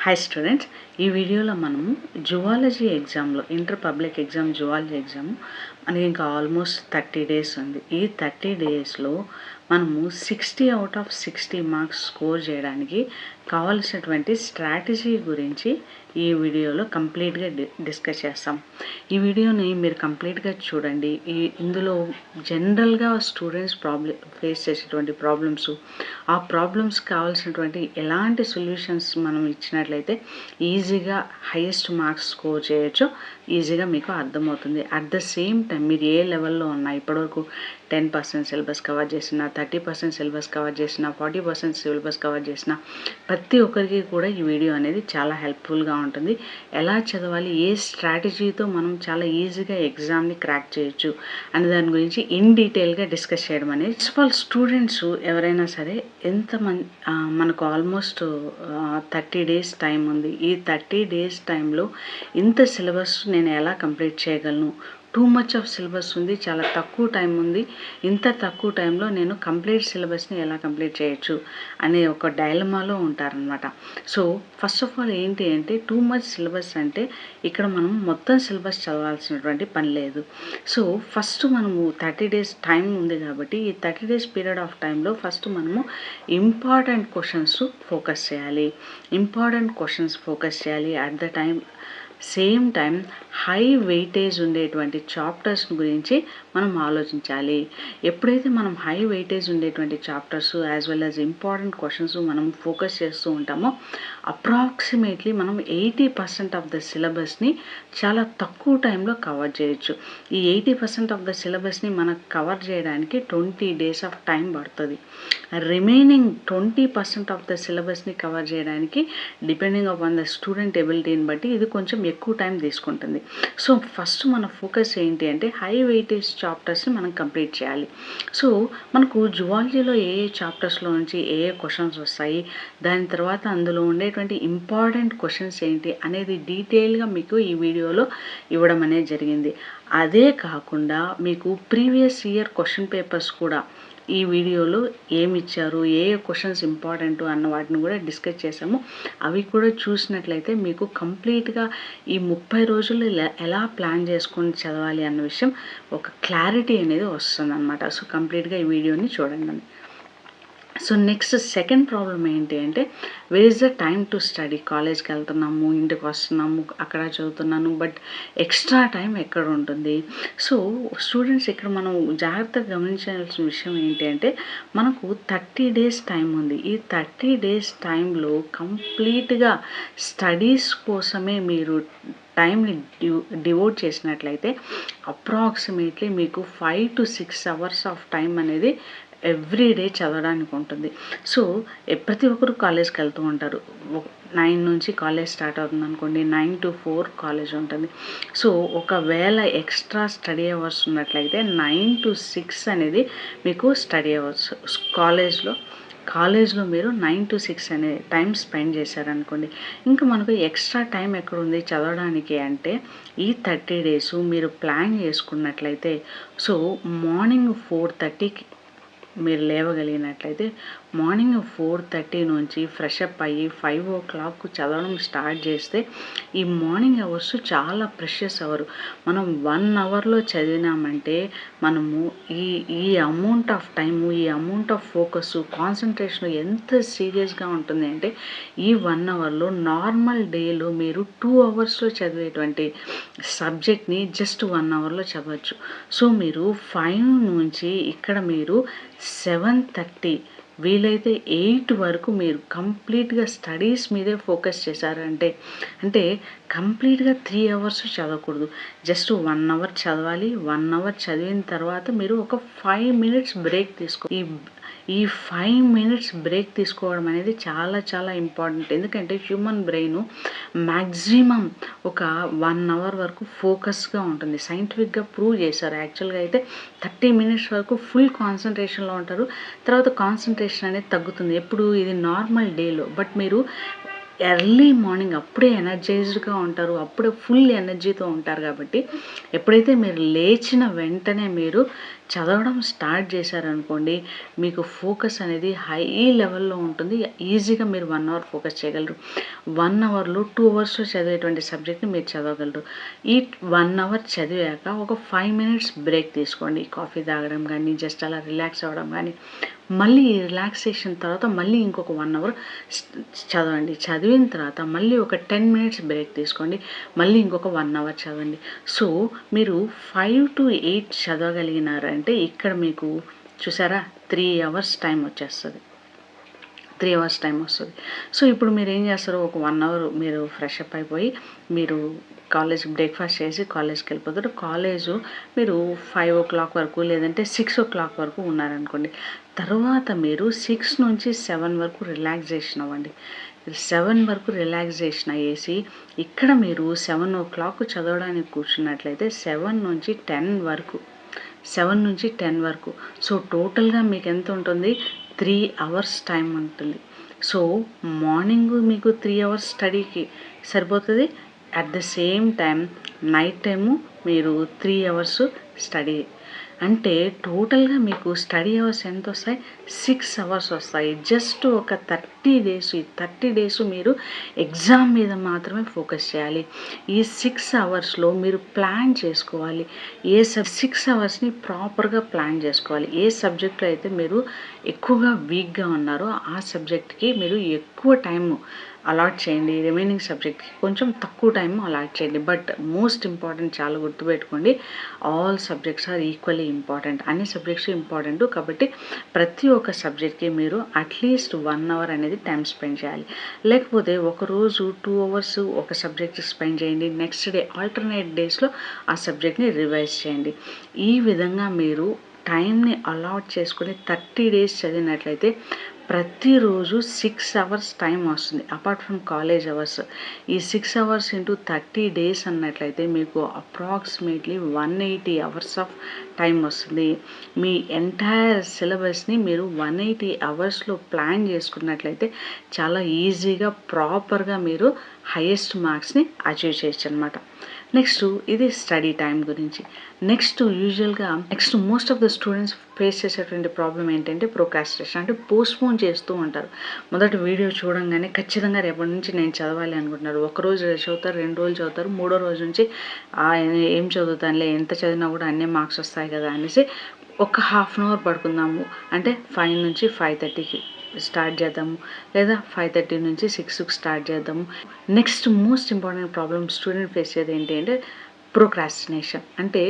Hi students, ఈ వీడియోలో మనము జువాలజీ ఎగ్జామ్లో inter public exam zoology exam మనకి ఇంకా ఆల్మోస్ట్ 30 డేస్ ఉంది. ఈ 30 డేస్లో మనము 60 అవుట్ ఆఫ్ 60 మార్క్స్ స్కోర్ చేయడానికి కావాల్సినటువంటి స్ట్రాటజీ గురించి ఈ వీడియోలో కంప్లీట్గా డిస్కస్ చేస్తాం. ఈ వీడియోని మీరు కంప్లీట్గా చూడండి. ఇందులో జనరల్గా స్టూడెంట్స్ ఫేస్ చేసేటువంటి ప్రాబ్లమ్స్, ఆ ప్రాబ్లమ్స్ కావాల్సినటువంటి ఎలాంటి సొల్యూషన్స్ మనం ఇచ్చినట్లయితే ఈజీగా హైయెస్ట్ మార్క్స్ స్కోర్ చేయొచ్చో ఈజీగా మీకు అర్థమవుతుంది. అట్ ద సేమ్ టైం మీరు ఏ లెవెల్లో ఉన్నా, ఇప్పటివరకు 10% సిలబస్ కవర్ చేసిన, 30% సిలబస్ కవర్ చేసిన, 40% సిలబస్ కవర్ చేసిన ప్రతి ఒక్కరికి కూడా ఈ వీడియో అనేది చాలా హెల్ప్ఫుల్గా ఉంటుంది. ఎలా చదవాలి, ఏ స్ట్రాటజీతో మనం చాలా ఈజీగా ఎగ్జామ్ని క్రాక్ చేయొచ్చు అనే దాని గురించి ఇన్ డీటెయిల్గా డిస్కస్ చేయడం అనేది. ఫస్ట్ ఆఫ్ ఆల్ స్టూడెంట్స్ ఎవరైనా సరే మనకు ఆల్మోస్ట్ 30 డేస్ టైం ఉంది. ఈ 30 డేస్ టైంలో ఇంత సిలబస్ నేను ఎలా కంప్లీట్ చేయగలను, టూ మచ్ ఆఫ్ సిలబస్ ఉంది, చాలా తక్కువ టైం ఉంది, ఇంత తక్కువ టైంలో నేను కంప్లీట్ సిలబస్ని ఎలా కంప్లీట్ చేయొచ్చు అనే ఒక డైలమాలో ఉంటారనమాట. సో ఫస్ట్ ఆఫ్ ఆల్ ఏంటి అంటే, టూ మచ్ సిలబస్ అంటే ఇక్కడ మనం మొత్తం సిలబస్ చదవాల్సినటువంటి పని లేదు. సో ఫస్ట్ మనము 30 డేస్ టైం ఉంది కాబట్టి ఈ 30 డేస్ పీరియడ్ ఆఫ్ టైంలో ఫస్ట్ మనము ఇంపార్టెంట్ క్వశ్చన్స్ ఫోకస్ చేయాలి. At the same time high weightage ఉండేటువంటి చాప్టర్స్ గురించి మనం ఆలోచించాలి. ఎప్పుడైతే మనం హై వెయిటేజ్ ఉండేటువంటి chapters as well as important questions మనం ఫోకస్ చేస్తూ ఉంటామో అప్రాక్సిమేట్లీ మనం 80% ఆఫ్ ద సిలబస్ని చాలా తక్కువ టైంలో కవర్ చేయొచ్చు. ఈ 80% ఆఫ్ ద సిలబస్ని మనకు కవర్ చేయడానికి 20 డేస్ ఆఫ్ టైం పడుతుంది. రిమైనింగ్ 20% ఆఫ్ ద సిలబస్ని కవర్ చేయడానికి డిపెండింగ్ అపాన్ ద స్టూడెంట్ ఎబిలిటీని బట్టి ఇది కొంచెం ఎక్కువ టైం తీసుకుంటుంది. సో ఫస్ట్ మన ఫోకస్ ఏంటి అంటే హై వెయిటేజ్ చాప్టర్స్ని మనం కంప్లీట్ చేయాలి. సో మనకు జువాలజీలో ఏ చాప్టర్స్లో నుంచి ఏ క్వశ్చన్స్ వస్తాయి, దాని తర్వాత అందులో ఉండేటువంటి ఇంపార్టెంట్ క్వశ్చన్స్ ఏంటి అనేది డీటెయిల్గా మీకు ఈ వీడియోలో ఇవ్వడం అనేది జరిగింది. అదే కాకుండా మీకు ప్రీవియస్ ఇయర్ క్వశ్చన్ పేపర్స్ కూడా ఈ వీడియోలో ఏమి ఇచ్చారు, ఏ క్వశ్చన్స్ ఇంపార్టెంట్ అన్న వాటిని కూడా డిస్కస్ చేసాము. అవి కూడా చూసినట్లయితే మీకు కంప్లీట్గా ఈ 30 రోజులు ఎలా ప్లాన్ చేసుకొని చదవాలి అన్న విషయం ఒక క్లారిటీ అనేది వస్తుంది అనమాట. సో కంప్లీట్గా ఈ వీడియోని చూడండి. సో నెక్స్ట్ సెకండ్ ప్రాబ్లం ఏంటి అంటే, where is the time to study. కాలేజ్కి వెళ్తున్నాము, ఇంటికి వస్తున్నాము, అక్కడ చదువుతున్నాను, బట్ ఎక్స్ట్రా టైం ఎక్కడ ఉంటుంది? సో స్టూడెంట్స్ ఇక్కడ మనం జాగ్రత్తగా గమనించాల్సిన విషయం ఏంటి అంటే, మనకు 30 డేస్ టైం ఉంది. ఈ 30 డేస్ టైంలో కంప్లీట్గా స్టడీస్ కోసమే మీరు టైంని డివోట్ చేసినట్లయితే అప్రాక్సిమేట్లీ మీకు 5 to 6 అవర్స్ ఆఫ్ టైం అనేది ఎవ్రీడే చదవడానికి ఉంటుంది. సో ప్రతి ఒక్కరు కాలేజ్కి వెళ్తూ ఉంటారు. 9 నుంచి కాలేజ్ స్టార్ట్ అవుతుంది అనుకోండి, 9 to 4 కాలేజ్ ఉంటుంది. సో ఒకవేళ ఎక్స్ట్రా స్టడీ అవర్స్ ఉన్నట్లయితే 9 to 6 అనేది మీకు స్టడీ అవర్స్. కాలేజ్లో మీరు 9 to 6 అనే టైం స్పెండ్ చేశారనుకోండి, ఇంకా మనకు ఎక్స్ట్రా టైం ఎక్కడుంది చదవడానికి అంటే ఈ 30 డేస్ మీరు ప్లాన్ చేసుకున్నట్లయితే, సో మార్నింగ్ 4:30కి మీరు లేవగలిగినట్లయితే మార్నింగ్ 4:30 నుంచి ఫ్రెష్ అప్ అయ్యి 5 o'clock చదవడం స్టార్ట్ చేస్తే ఈ మార్నింగ్ అవర్స్ చాలా ప్రెషియస్ అవర్. మనం 1 అవర్లో చదివినామంటే మనము ఈ అమౌంట్ ఆఫ్ టైము, ఈ అమౌంట్ ఆఫ్ ఫోకస్, కాన్సన్ట్రేషన్ ఎంత సీరియస్గా ఉంటుంది అంటే, ఈ 1 అవర్లో నార్మల్ డేలో మీరు 2 అవర్స్లో చదివేటువంటి సబ్జెక్ట్ని జస్ట్ 1 అవర్లో చదవచ్చు. సో మీరు 5 నుంచి ఇక్కడ మీరు 7:30 వీలైతే 8 వరకు మీరు కంప్లీట్గా స్టడీస్ మీదే ఫోకస్ చేశారంటే, అంటే కంప్లీట్గా 3 అవర్స్ చదవకూడదు, జస్ట్ 1 అవర్ చదవాలి. 1 అవర్ చదివిన తర్వాత మీరు ఒక 5 minutes బ్రేక్ ఈ 5 minutes బ్రేక్ తీసుకోవడం అనేది చాలా చాలా ఇంపార్టెంట్. ఎందుకంటే హ్యూమన్ బ్రెయిన్ మ్యాక్సిమం ఒక 1 అవర్ వరకు ఫోకస్గా ఉంటుంది. సైంటిఫిక్గా ప్రూవ్ చేశారు. యాక్చువల్గా అయితే 30 minutes వరకు ఫుల్ కాన్సన్ట్రేషన్లో ఉంటారు, తర్వాత కాన్సన్ట్రేషన్ అనేది తగ్గుతుంది. ఎప్పుడు ఇది నార్మల్ డేలో. బట్ మీరు ఎర్లీ మార్నింగ్ అప్పుడే ఎనర్జైజ్డ్గా ఉంటారు, అప్పుడే ఫుల్ ఎనర్జీతో ఉంటారు. కాబట్టి ఎప్పుడైతే మీరు లేచిన వెంటనే మీరు చదవడం స్టార్ట్ చేశారనుకోండి, మీకు ఫోకస్ అనేది హై లెవెల్‌లో ఉంటుంది. ఈజీగా మీరు 1 అవర్ ఫోకస్ చేయగలరు. 1 అవర్‌లో 2 అవర్స్‌లో చదివేటువంటి సబ్జెక్ట్‌ని మీరు చదవగలరు. ఈ 1 అవర్ చదివాక ఒక 5 మినిట్స్ బ్రేక్ తీసుకోండి. కాఫీ తాగడం గానీ, జస్ట్ అలా రిలాక్స్ అవ్వడం గానీ, మళ్ళీ ఈ రిలాక్సేషన్ తర్వాత మళ్ళీ ఇంకొక 1 అవర్ చదవండి. చదివిన తర్వాత మళ్ళీ ఒక 10 మినిట్స్ బ్రేక్ తీసుకోండి. మళ్ళీ ఇంకొక 1 అవర్ చదవండి. సో, మీరు 5-8 చదవగలిగినారంటే ఇక్కడ మీకు చూసారా 3 అవర్స్ టైం వచ్చేస్తది. 3 అవర్స్ టైం వస్తది. సో, ఇప్పుడు మీరేం చేస్తారు, ఒక 1 అవర్ మీరు ఫ్రెష్ అప్ అయిపోయి, మీరు కాలేజ్‌కి బ్రేక్‌ఫాస్ట్ చేసి కాలేజ్‌కెళ్ళిపోతారు. కాలేజు మీరు 5:00 వరకు లేదంటే 6:00 వరకు ఉన్నారనుకోండి. తర్వాత మీరు 6 నుంచి 7 వరకు రిలాక్సేషన్ అవ్వండి. 7 వరకు రిలాక్సేషన్ అయ్యేసి, ఇక్కడ మీరు 7:00 చదవడానికి కూర్చున్నట్లయితే 7 నుంచి 10 వరకు 7 నుంచి 10 వరకు. సో, టోటల్‌గా మీకెంత ఉంటుంది? 3 అవర్స్ టైం ఉంటుంది. సో, మార్నింగు మీకు 3 అవర్స్ స్టడీకి సరిపోతది. At the same time night time మీరు 3 అవర్స్ స్టడీ. అంటే టోటల్‌గా మీకు స్టడీ అవర్స్ ఎంతొస్తాయి? 6 అవర్స్ వస్తాయి. జస్ట్ ఒక 30 డేస్, ఈ 30 డేస్ మీరు ఎగ్జామ్ మీద మాత్రమే ఫోకస్ చేయాలి. ఈ 6 అవర్స్‌లో మీరు ప్లాన్ చేసుకోవాలి. 6 అవర్స్‌ని ప్రాపర్‌గా ప్లాన్ చేసుకోవాలి. ఏ సబ్జెక్ట్‌లో అయితే మీరు ఎక్కువగా వీక్‌గా ఉన్నారో ఆ సబ్జెక్ట్‌కి మీరు ఎక్కువ టైము అలాట్ చేయండి. రిమైనింగ్ సబ్జెక్ట్‌కి కొంచెం తక్కువ టైం అలాట్ చేయండి. బట్ మోస్ట్ ఇంపార్టెంట్ చాలా గుర్తుపెట్టుకోండి, all subjects are equally important. అన్ని సబ్జెక్ట్స్ ఇంపార్టెంట్. కాబట్టి ప్రతి ఒక్క సబ్జెక్ట్‌కి మీరు అట్లీస్ట్ 1 అవర్ అనేది టైం స్పెండ్ చేయాలి. లేకపోతే ఒకరోజు 2 అవర్స్ ఒక సబ్జెక్ట్‌కి స్పెండ్ చేయండి. నెక్స్ట్ డే ఆల్టర్నేట్ డేస్‌లో ఆ సబ్జెక్ట్‌ని రివైజ్ చేయండి. ఈ విధంగా మీరు టైంని అలాట్ చేసుకొని 30 డేస్ చదివినట్లయితే ప్రతిరోజు 6 అవర్స్ టైం వస్తుంది. Apart from college hours. ఈ 6 అవర్స్ ఇంటూ 30 డేస్ అన్నట్లయితే మీకు అప్రాక్సిమేట్లీ 180 అవర్స్ ఆఫ్ టైం వస్తుంది. మీ ఎంటైర్ సిలబస్‌ని మీరు 180 అవర్స్‌లో ప్లాన్ చేసుకున్నట్లయితే చాలా ఈజీగా, ప్రాపర్‌గా మీరు హైయెస్ట్ మార్క్స్‌ని అచీవ్ చేయొచ్చనమాట. నెక్స్ట్ ఇది స్టడీ టైం గురించి. Next most of the students face చేసేటువంటి ప్రాబ్లం ఏంటంటే ప్రోక్రాస్టినేషన్. అంటే పోస్ట్‌పోన్ చేస్తూ ఉంటారు. మొదటి వీడియో చూడంగానే ఖచ్చితంగా రేపటి నుంచి నేను చదవాలి అనుకుంటున్నారు. ఒకరోజు చదువుతారు, 2 రోజులు చదువుతారు, మూడో రోజు నుంచి ఏం చదువుతానులే, ఎంత చదివినా కూడా అన్నీ మార్క్స్ వస్తాయి కదా అనేసి ఒక హాఫ్ అన్ అవర్ పడుకుందాము అంటే 5 నుంచి 5:30కి స్టార్ట్ చేద్దాము, లేదా 5:30 నుంచి 6కి స్టార్ట్ చేద్దాము. Next most important problem student face చేసేది ఏంటి అంటే ప్రోక్రాస్టినేషన్. అంటే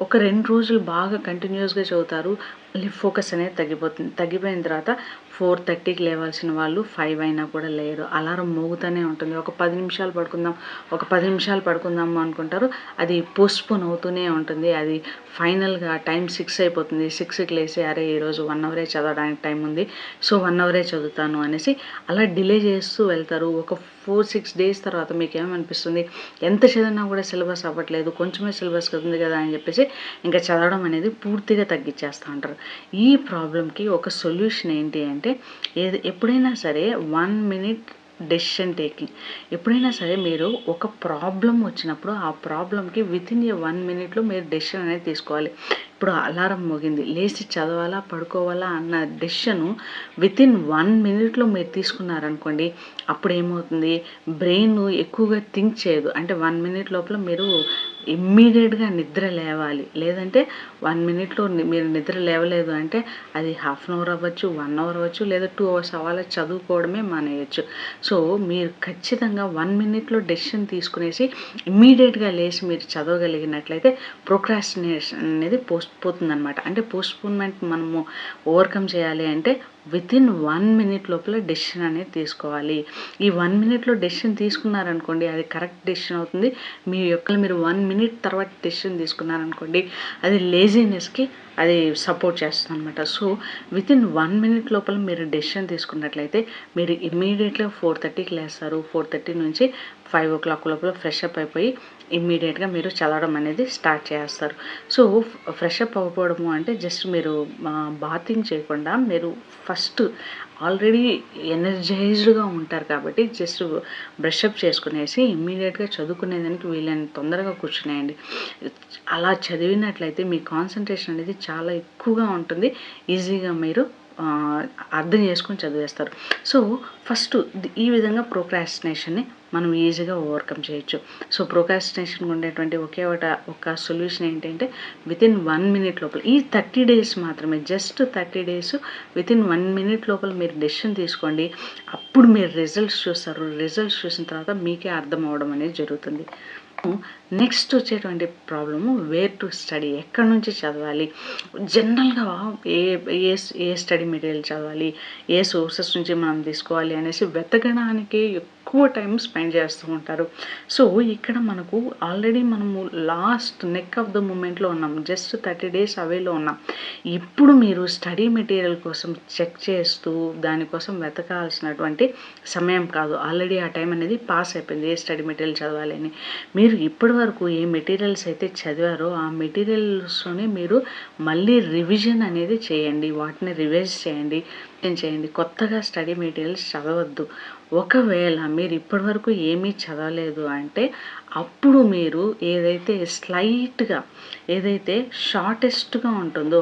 ఒక 2 రోజులు బాగా కంటిన్యూస్‌గా చదువుతారు. మళ్ళీ ఫోకస్ అనేది తగ్గిపోతుంది. తగ్గిపోయిన తర్వాత 4:30కి లేవాల్సిన వాళ్ళు 5 అయినా కూడా లేరు. అలారం మోగుతూనే ఉంటుంది. ఒక 10 నిమిషాలు పడుకుందాము అనుకుంటారు. అది పోస్ట్‌పోన్ అవుతూనే ఉంటుంది. అది ఫైనల్‌గా టైం 6 అయిపోతుంది. 6కి లేసి అరే ఈరోజు 1 అవరే చదవడానికి టైం ఉంది. సో 1 అవరే చదువుతాను అనేసి అలా డిలే చేస్తూ వెళ్తారు. ఒక 4-6 డేస్ తర్వాత మీకేమనిపిస్తుంది, ఎంత చదివినా కూడా సిలబస్ అవ్వట్లేదు, కొంచెమే సిలబస్ ఉంది కదా అని చెప్పేసి ఇంకా చదవడం అనేది పూర్తిగా తగ్గించేస్తూ ఉంటారు. ఈ ప్రాబ్లమ్‌కి ఒక సొల్యూషన్ ఏంటి అంటే ఎప్పుడైనా సరే 1 మినిట్ డెసిషన్ టేకింగ్. ఎప్పుడైనా సరే మీరు ఒక ప్రాబ్లమ్ వచ్చినప్పుడు ఆ ప్రాబ్లమ్‌కి వితిన్ ఏ 1 మినిట్‌లో మీరు డెసిషన్ అనేది తీసుకోవాలి. ఇప్పుడు అలారం మోగింది, లేచి చదవాలా, పడుకోవాలా అన్న డెసిషను వితిన్ 1 మినిట్‌లో మీరు తీసుకున్నారనుకోండి, అప్పుడు ఏమవుతుంది, బ్రెయిన్ ఎక్కువగా థింక్ చేయదు. అంటే 1 మినిట్ లోపల మీరు ఇమ్మీడియేట్‌గా నిద్ర లేవాలి. లేదంటే 1 మినిట్‌లో మీరు నిద్ర లేవలేదు అంటే అది హాఫ్ అన్ అవర్ అవ్వచ్చు, 1 అవర్ అవ్వచ్చు, లేదా 2 అవర్స్ అవ్వాలి, చదువుకోవడమే మానేయొచ్చు. సో, మీరు ఖచ్చితంగా 1 మినిట్‌లో డెసిషన్ తీసుకునేసి ఇమ్మీడియేట్‌గా లేచి మీరు చదవగలిగినట్లయితే ప్రోక్రాస్టినేషన్ అనేది పోతుందనమాట. అంటే పోస్ట్‌పోన్‌మెంట్ మనము ఓవర్‌కమ్ చేయాలి అంటే వితిన్ 1 మినిట్ లోపల డెసిషన్ అనేది తీసుకోవాలి. ఈ 1 మినిట్‌లో డెసిషన్ తీసుకున్నారనుకోండి, అది కరెక్ట్ డెసిషన్ అవుతుంది. మీరు 1 మినిట్ తర్వాత డెసిషన్ తీసుకున్నారనుకోండి, అది లేజీనెస్‌కి అది సపోర్ట్ చేస్తుందనమాట. సో, వితిన్ 1 మినిట్ లోపల మీరు డెసిషన్ తీసుకున్నట్లయితే మీరు ఇమ్మీడియేట్‌గా 4:30కి లేస్తారు. 4:30 నుంచి 5:00 లోపల ఫ్రెష్ అప్ అయిపోయి ఇమ్మీడియేట్‌గా మీరు చదవడం అనేది స్టార్ట్ చేస్తారు. సో, ఫ్రెష్ అప్ అవ్వకపోవడము అంటే జస్ట్ మీరు బాతింగ్ చేయకుండా మీరు ఫస్ట్ ఆల్రెడీ ఎనర్జైజ్డ్గా ఉంటారు కాబట్టి జస్ట్ బ్రషప్ చేసుకునేసి ఇమ్మీడియట్గా చదువుకునేదానికి వీలైనంత తొందరగా కూర్చునేయండి. అలా చదివినట్లయితే మీ కాన్సన్ట్రేషన్ అనేది చాలా ఎక్కువగా ఉంటుంది. ఈజీగా మీరు అర్థం చేసుకొని చదివేస్తారు. సో ఫస్ట్ ఈ విధంగా ప్రోక్రాస్టినేషన్ని మనం ఈజీగా ఓవర్కమ్ చేయొచ్చు. సో ప్రోక్రాస్టినేషన్ ఉండేటువంటి ఒక సొల్యూషన్ ఏంటంటే వితిన్ 1 మినిట్ లోపల ఈ 30 డేస్ మాత్రమే, జస్ట్ 30 డేస్ వితిన్ 1 మినిట్ లోపల మీరు డెసిషన్ తీసుకోండి. అప్పుడు మీరు రిజల్ట్స్ చూస్తారు. రిజల్ట్స్ చూసిన తర్వాత మీకే అర్థం అవ్వడం అనేది జరుగుతుంది. నెక్స్ట్ వచ్చేటువంటి ప్రాబ్లము వేర్ టు స్టడీ, ఎక్కడి నుంచి చదవాలి, జనరల్గా ఏ ఏ ఏ స్టడీ మెటీరియల్ చదవాలి, ఏ సోర్సెస్ నుంచి మనం తీసుకోవాలి అనేసి వెతకడానికి ఎక్కువ టైం స్పెండ్ చేస్తూ ఉంటారు. సో ఇక్కడ మనకు ఆల్రెడీ మనము లాస్ట్ నెక్ ఆఫ్ ద మూమెంట్లో ఉన్నాం, జస్ట్ 30 డేస్ అవేలో ఉన్నాం. ఇప్పుడు మీరు స్టడీ మెటీరియల్ కోసం చెక్ చేస్తూ దానికోసం వెతకాల్సినటువంటి సమయం కాదు. ఆల్రెడీ ఆ టైం అనేది పాస్ అయిపోయింది. ఏ స్టడీ మెటీరియల్ చదవాలి అని మీరు ఇప్పటి వరకు ఏ మెటీరియల్స్ అయితే చదివారో ఆ మెటీరియల్స్లోనే మీరు మళ్ళీ రివిజన్ అనేది చేయండి, వాటిని రివైజ్ చేయండి. కొత్తగా స్టడీ మెటీరియల్స్ చదవద్దు. ఒకవేళ మీరు ఇప్పటివరకు ఏమీ చదవలేదు అంటే అప్పుడు మీరు ఏదైతే స్లైట్గా ఏదైతే షార్టెస్ట్గా ఉంటుందో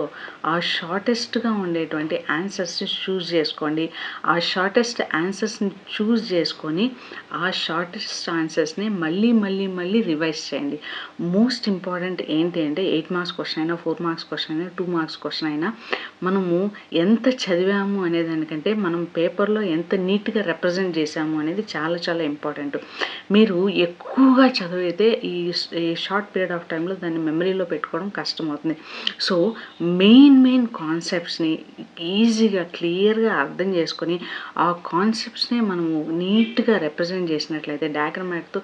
ఆ షార్టెస్ట్గా ఉండేటువంటి ఆన్సర్స్ని చూస్ చేసుకోండి. ఆ షార్టెస్ట్ ఆన్సర్స్ని చూస్ చేసుకొని ఆ షార్టెస్ట్ ఆన్సర్స్ని మళ్ళీ రివైజ్ చేయండి. మోస్ట్ ఇంపార్టెంట్ ఏంటి అంటే 8 మార్క్స్ క్వశ్చన్ అయినా, 4 మార్క్స్ క్వశ్చన్ అయినా, 2 మార్క్స్ క్వశ్చన్ అయినా మనము ఎంత చదివాము అనేదానికంటే మనం పేపర్లో ఎంత నీట్గా రిప్రజెంట్ చేసాము అనేది చాలా చాలా ఇంపార్టెంట్. మీరు ఎక్కువగా చదివితే ఈ షార్ట్ పీరియడ్ ఆఫ్ టైంలో దాన్ని మెమరీలో పెట్టుకోవడం కష్టమవుతుంది. సో మెయిన్ కాన్సెప్ట్స్ని ఈజీగా క్లియర్గా అర్థం చేసుకొని ఆ కాన్సెప్ట్స్ని మనము నీట్గా రిప్రజెంట్ చేసినట్లయితే డయాగ్రామ్తో